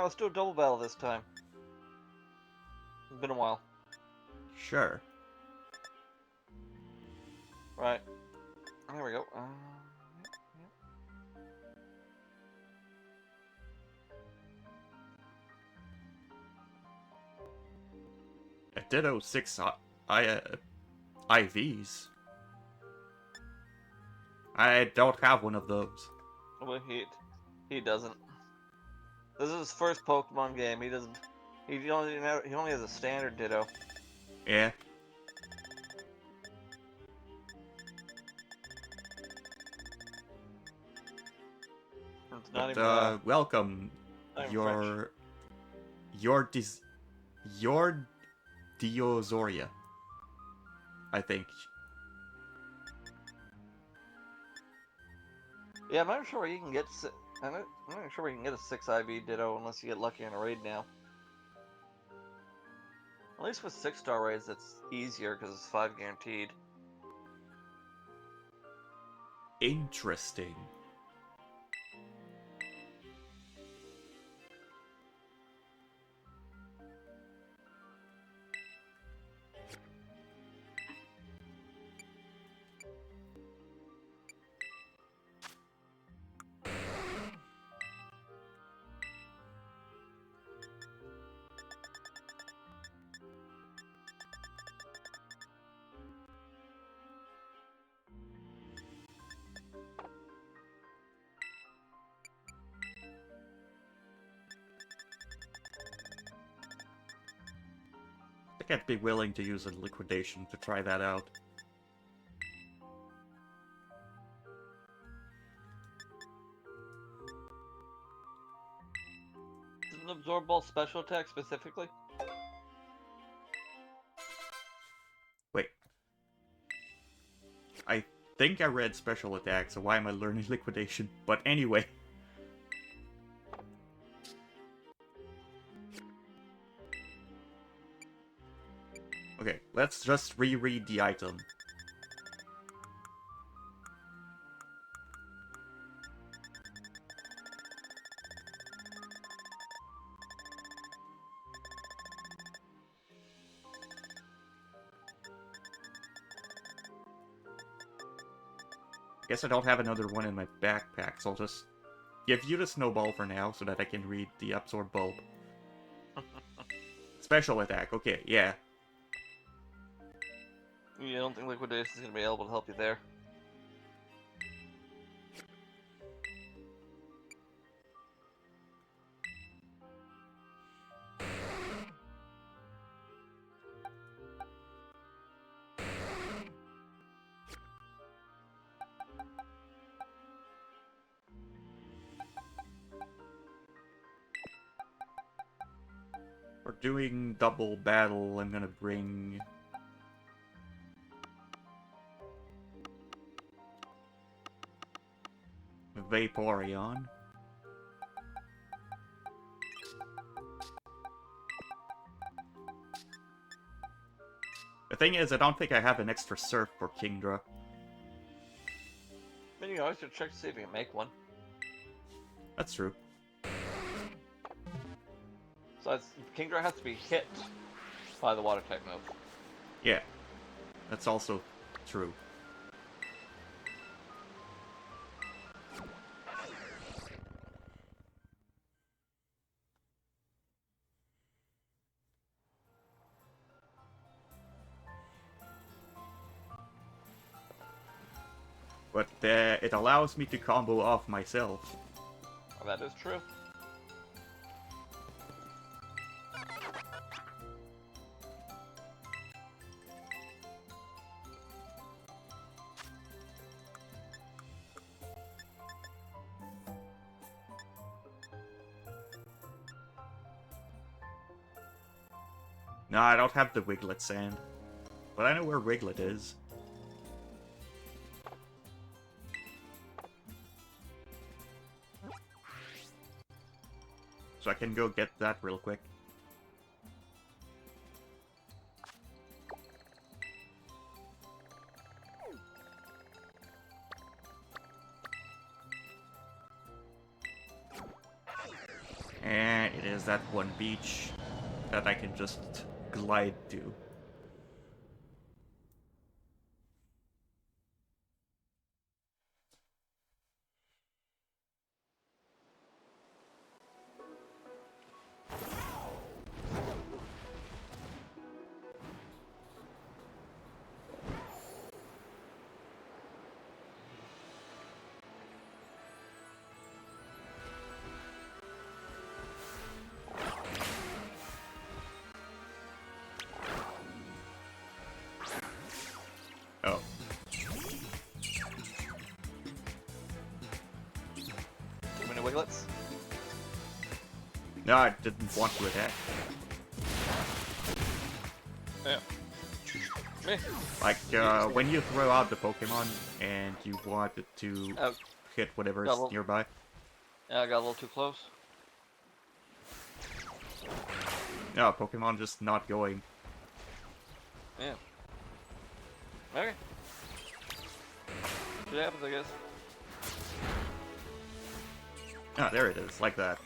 let's do a double battle this time. It's been a while. Sure. Right. There we go. A Ditto 6 IVs. I don't have one of those. Well, he doesn't. This is his first Pokemon game. He doesn't. He only has a standard Ditto. Yeah. It's not But, even. welcome. I'm your Diozoria, I think. Yeah, I'm not sure where you can get. I'm not sure where you can get a 6 IV Ditto unless you get lucky in a raid now. At least with 6-star raids, it's easier because it's 5 guaranteed. Interesting. I think I'd be willing to use a liquidation to try that out. Is an Absorb Ball special attack specifically? Wait. I think I read special attack, so why am I learning liquidation? But anyway. Okay, let's just reread the item. Guess I don't have another one in my backpack, so I'll just give you the snowball for now so that I can read the absorb bulb. Special attack, okay, yeah. You don't think liquidation is going to be able to help you there? For doing double battle, I'm gonna bring... Vaporeon. The thing is, I don't think I have an extra surf for Kingdra. I mean, you always should check to see if you can make one. That's true. So Kingdra has to be hit by the water type move. Yeah, that's also true. But it allows me to combo off myself. Well, that is true. No, I don't have the Wiglet Sand. But I know where Wiglet is. So I can go get that real quick. And it is that one beach that I can just glide to. Oh. Too many Wiglets? No, I didn't want to attack. Yeah. Me. Like, when you throw out the Pokemon and you want it to Oh, hit whatever got a is little- nearby. yeah, I got a little too close. No, Pokemon just not going. Yeah. Okay. Shit happens, I guess. Ah, there it is, like that.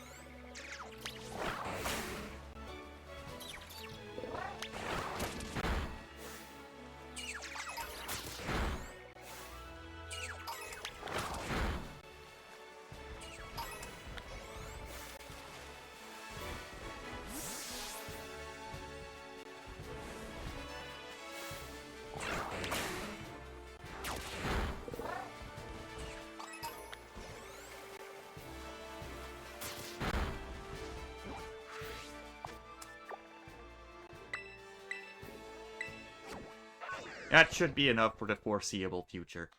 That should be enough for the foreseeable future.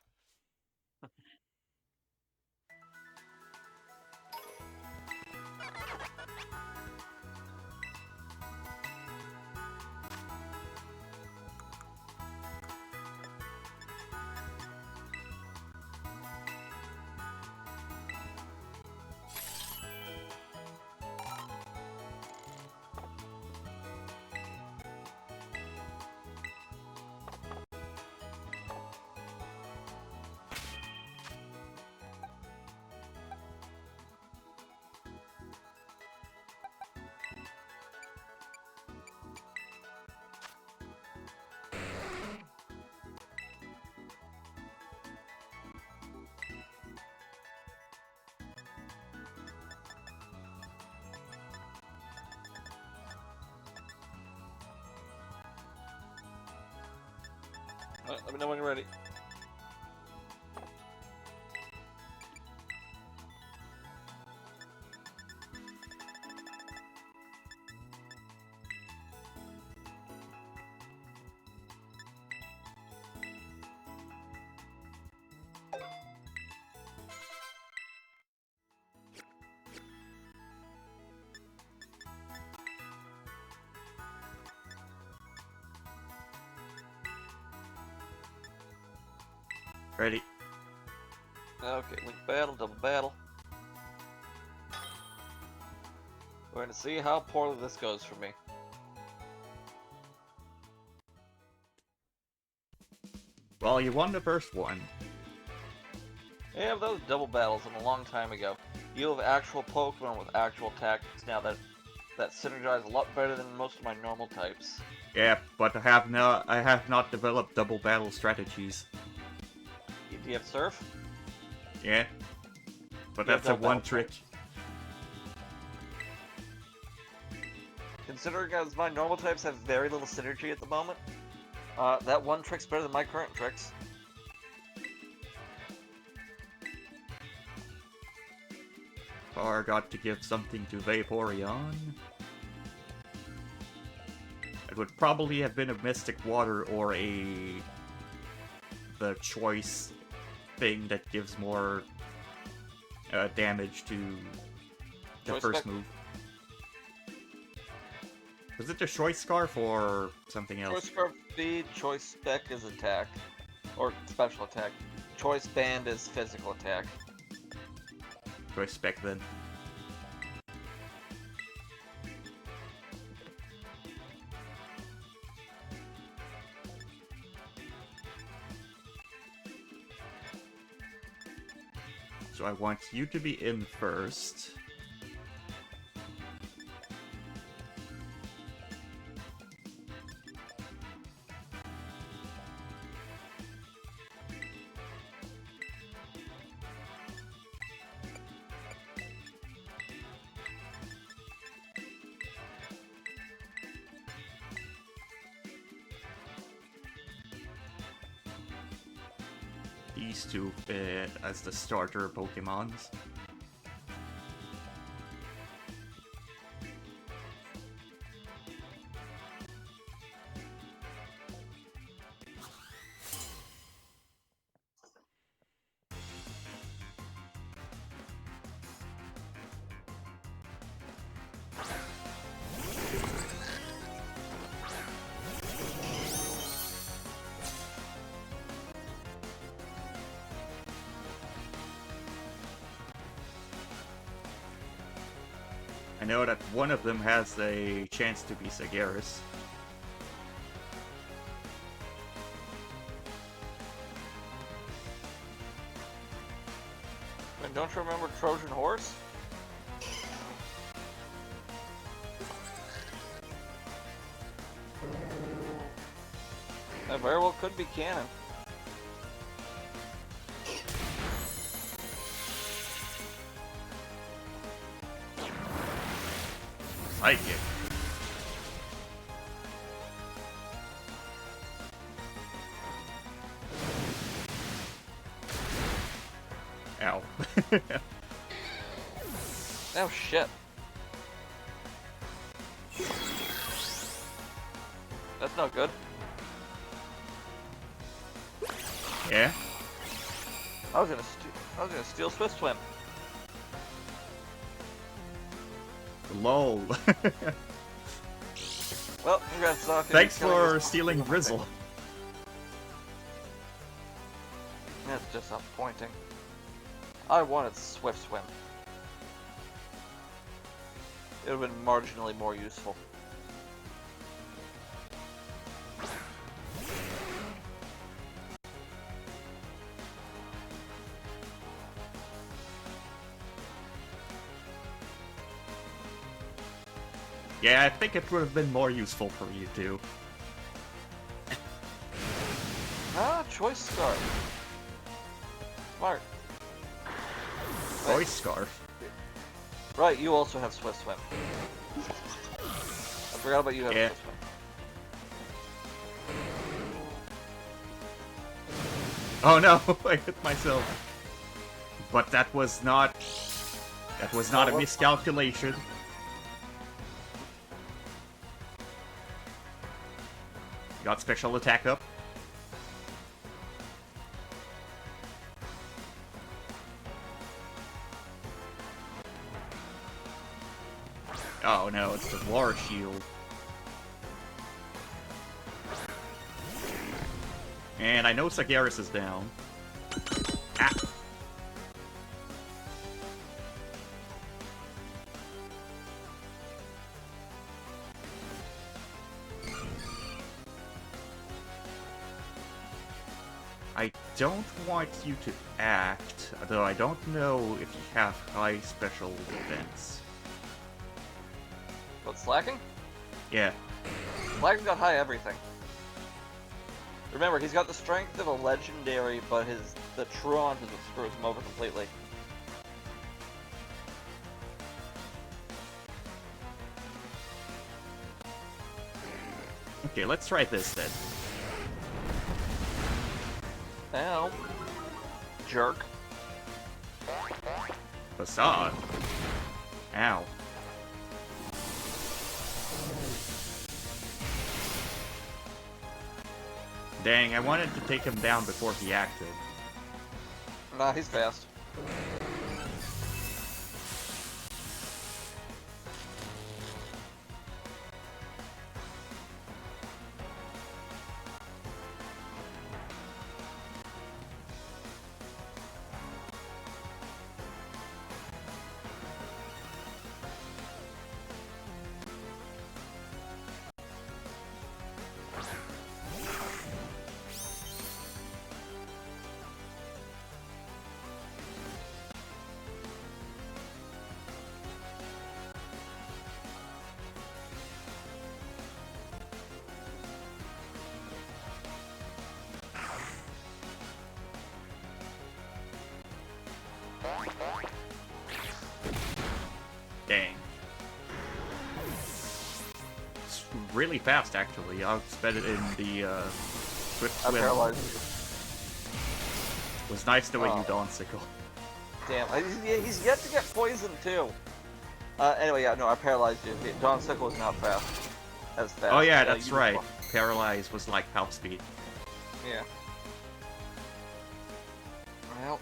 Let me know when you're ready. Ready? Okay, link battle, double battle. We're gonna see how poorly this goes for me. Well, you won the first one. Yeah, but those double battles from a long time ago. You have actual Pokemon with actual tactics now that synergize a lot better than most of my normal types. Yeah, but I have not developed double battle strategies. Do you have Surf? Yeah. But Yeah, that's a double one battle. trick. Considering as my normal types have very little synergy at the moment, that one trick's better than my current tricks. Forgot to give something to Vaporeon. It would probably have been a Mystic Water or the choice thing that gives more damage to the Choice first spec? move. Was it the Choice Scarf or something else? Choice Scarf Speed, Choice Spec is attack. Or special attack. Choice Band is physical attack. Choice Spec then. So I want you to be in first. These two as the starter Pokemons. know that one of them has a chance to be Sagaris. And don't you remember Trojan Horse? That very well could be canon. Psychic. Ow. Oh shit. That's not good. Yeah? I was gonna steal Swift Swim. LOL. Well, congrats, Saki. Thanks Killing for this- stealing Grizzle. That's disappointing. I wanted Swift Swim. It would have been marginally more useful. Yeah, I think it would have been more useful for you too. Ah, Choice Scarf. Smart. Voice Scarf. Right, you also have Swift Swim. I forgot about you having Yeah. Swift Swim. Oh no, I hit myself. But that was not a miscalculation. Got special attack up. Oh no, it's the war shield. And I know Sagaris is down. Ah. I don't want you to act, though I don't know if you have high special defense. But Slacking? Yeah. Slacking's got high everything. Remember, he's got the strength of a legendary, but the Tron is what screws him over completely. Okay, let's try this then. Ow. Jerk. Facade. Ow. Dang, I wanted to take him down before he acted. Nah, he's fast. Dang. It's really fast, actually. I'll spend it in the Swift I Swim. paralyzed you. It was nice knowing you, Oh. Dawnsicle. Damn, he's yet to get poisoned too. Anyway, yeah, no, I paralyzed you. Don Sickle is not fast. As fast. Oh yeah, that's you- right. Paralyze was like half speed. Yeah. Well,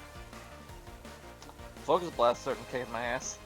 Focus Blast certainly kicked my ass.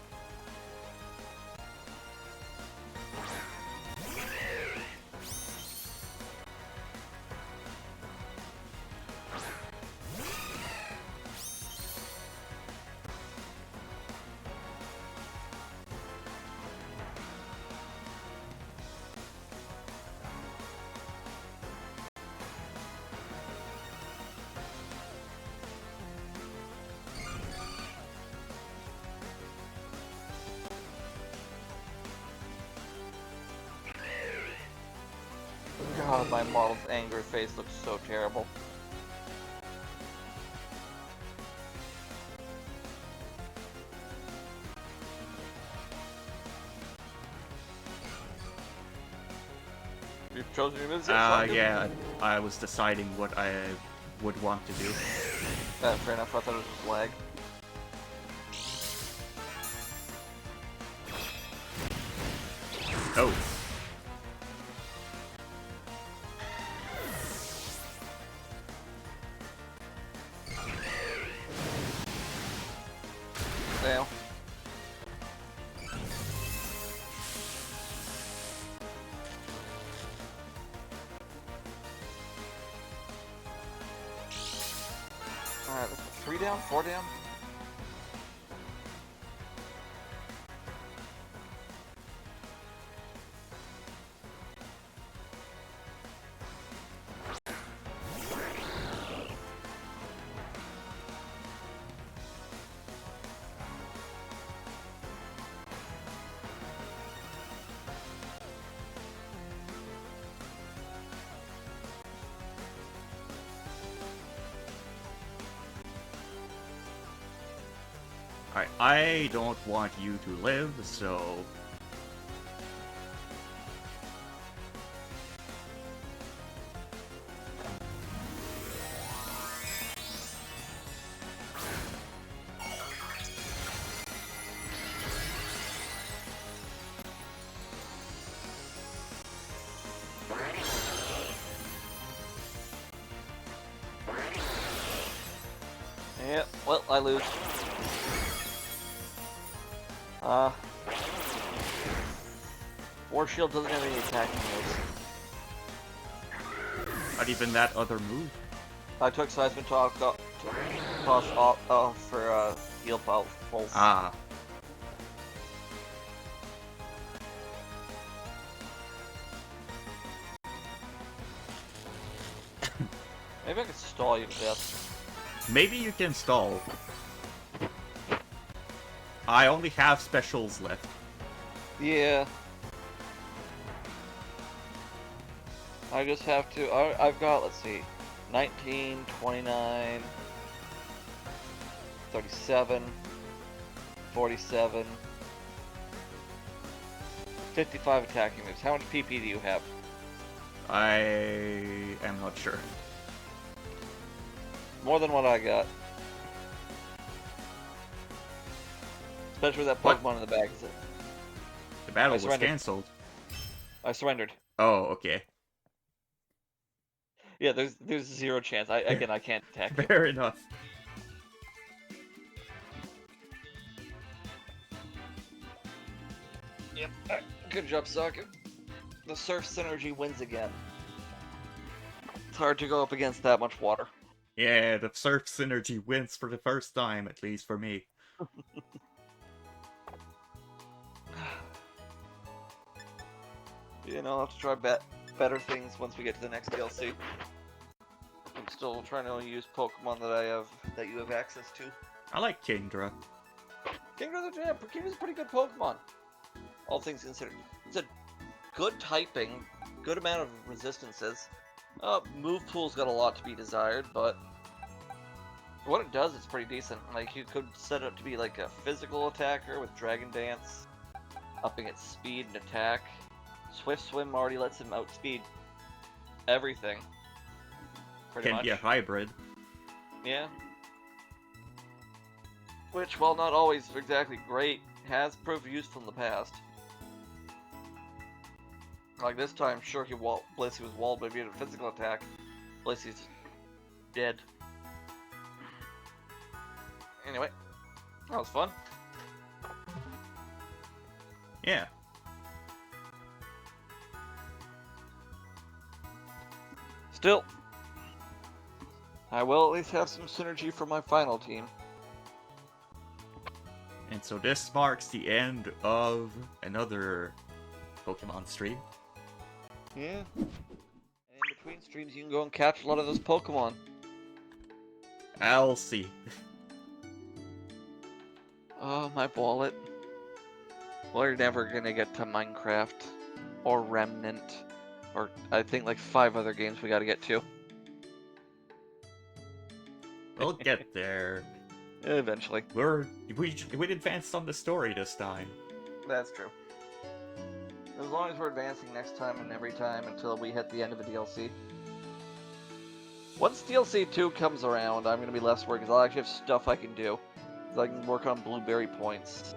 God, my model's angry face looks so terrible. You've chosen your moves? Yeah, I was deciding what I would want to do. Fair enough, I thought it was just lag. Oh. Damn. Alright, 3 down, 4 down? Alright, I don't want you to live, so... Yeah, well, I lose. War Shield doesn't have any attacking moves. Not even that other move. I took Seismic Toss off for heal pulse. Ah. Maybe I could stall you to death. Maybe you can stall. I only have specials left. Yeah. I just have to. I've got, let's see, 19, 29, 37, 47, 55 attacking moves. How much PP do you have? I am not sure. More than what I got. Especially with that What? Pokemon in the bag. The battle I was surrendered. cancelled. I surrendered. Oh, okay. Yeah, there's zero chance. I can't attack you. Fair enough. Yep. Alright, good job, Saku. The Surf Synergy wins again. It's hard to go up against that much water. Yeah, the Surf Synergy wins for the first time, at least for me. You know, I'll have to try better things once we get to the next DLC. I'm still trying to use Pokemon that you have access to. I like Kingdra. Kingdra's a pretty good Pokemon. All things considered. It's a good typing, good amount of resistances. Move pool's got a lot to be desired, but what it does is pretty decent. Like, you could set it up to be like a physical attacker with Dragon Dance, upping its speed and attack. Swift Swim already lets him outspeed everything. Pretty Can much. be a hybrid. Yeah. Which, while not always exactly great, has proved useful in the past. Like this time, sure, Blissey was walled, but if he had a physical attack, Blissey's dead. Anyway, that was fun. Yeah. Still, I will at least have some synergy for my final team. And so this marks the end of another Pokemon stream. Yeah. And in between streams, you can go and catch a lot of those Pokemon. I'll see. Oh, my wallet. Well, you're never gonna get to Minecraft, or Remnant, or I think like 5 other games we got to get to. We'll get there. Eventually. We advanced on the story this time. That's true. As long as we're advancing next time and every time until we hit the end of a DLC. Once DLC 2 comes around, I'm going to be less worried because I'll actually have stuff I can do. 'Cause I can work on blueberry points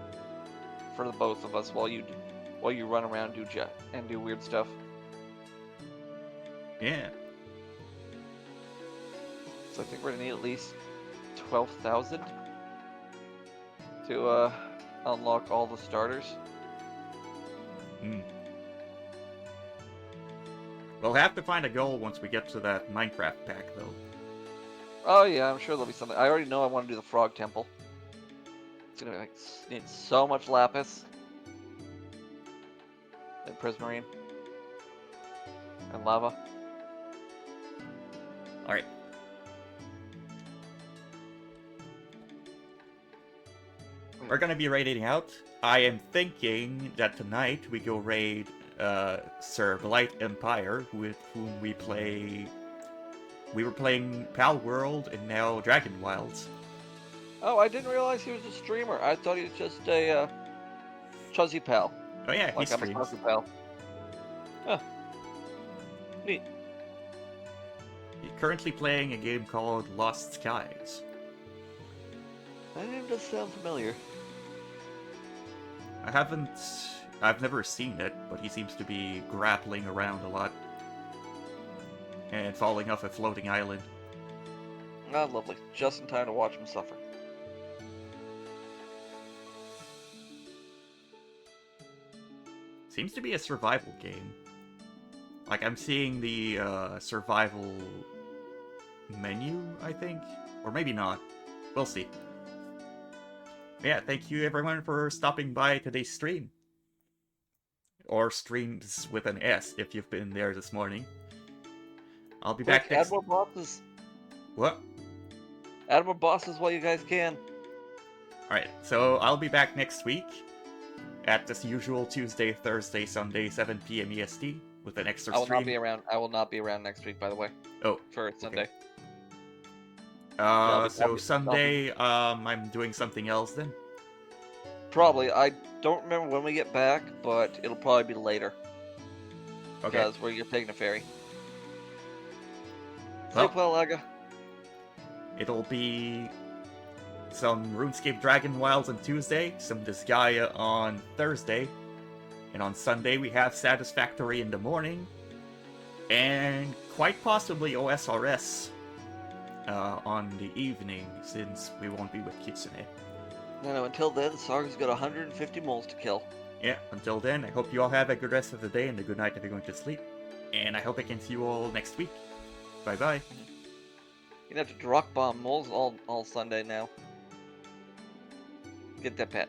for the both of us while you run around and do weird stuff. Yeah. So I think we're going to need at least 12,000 to unlock all the starters. We'll have to find a goal once we get to that Minecraft pack, though. Oh yeah, I'm sure there'll be something. I already know I want to do the frog temple. It's gonna need so much lapis and prismarine and lava. All right. We're gonna be raiding out. I am thinking that tonight we go raid Sir Blight Empire, with whom we play. We were playing Pal World and now Dragon Wilds. Oh, I didn't realize he was a streamer. I thought he was just a Chuzzy pal. Oh yeah, he Like I'm a streams. Chuzzy pal. Huh. Neat. He's currently playing a game called Lost Skies. That name does sound familiar. I've never seen it, but he seems to be grappling around a lot. And falling off a floating island. Ah, lovely. Just in time to watch him suffer. Seems to be a survival game. Like, I'm seeing the survival menu, I think? Or maybe not. We'll see. Yeah, thank you everyone for stopping by today's stream. Or streams with an S if you've been there this morning. I'll be back next... Add more bosses. What? Add more bosses while you guys can. Alright, so I'll be back next week at this usual Tuesday, Thursday, Sunday, 7 p.m. EST with an extra stream. I will not be around next week, by the way. Oh. For Sunday. Okay. So Sunday, I'm doing something else then? Probably. I don't remember when we get back, but it'll probably be later. Okay. Because we're taking a ferry. Well, Sleep well, Aga. It'll be some RuneScape Dragon Wilds on Tuesday, some Disgaea on Thursday, and on Sunday we have Satisfactory in the morning, and quite possibly OSRS on the evening, since we won't be with Kitsune. No, until then, Saga's got 150 moles to kill. Yeah, until then, I hope you all have a good rest of the day and a good night if you're going to sleep, and I hope I can see you all next week. Bye-bye. You're gonna have to rock bomb moles all Sunday now. Get that pet.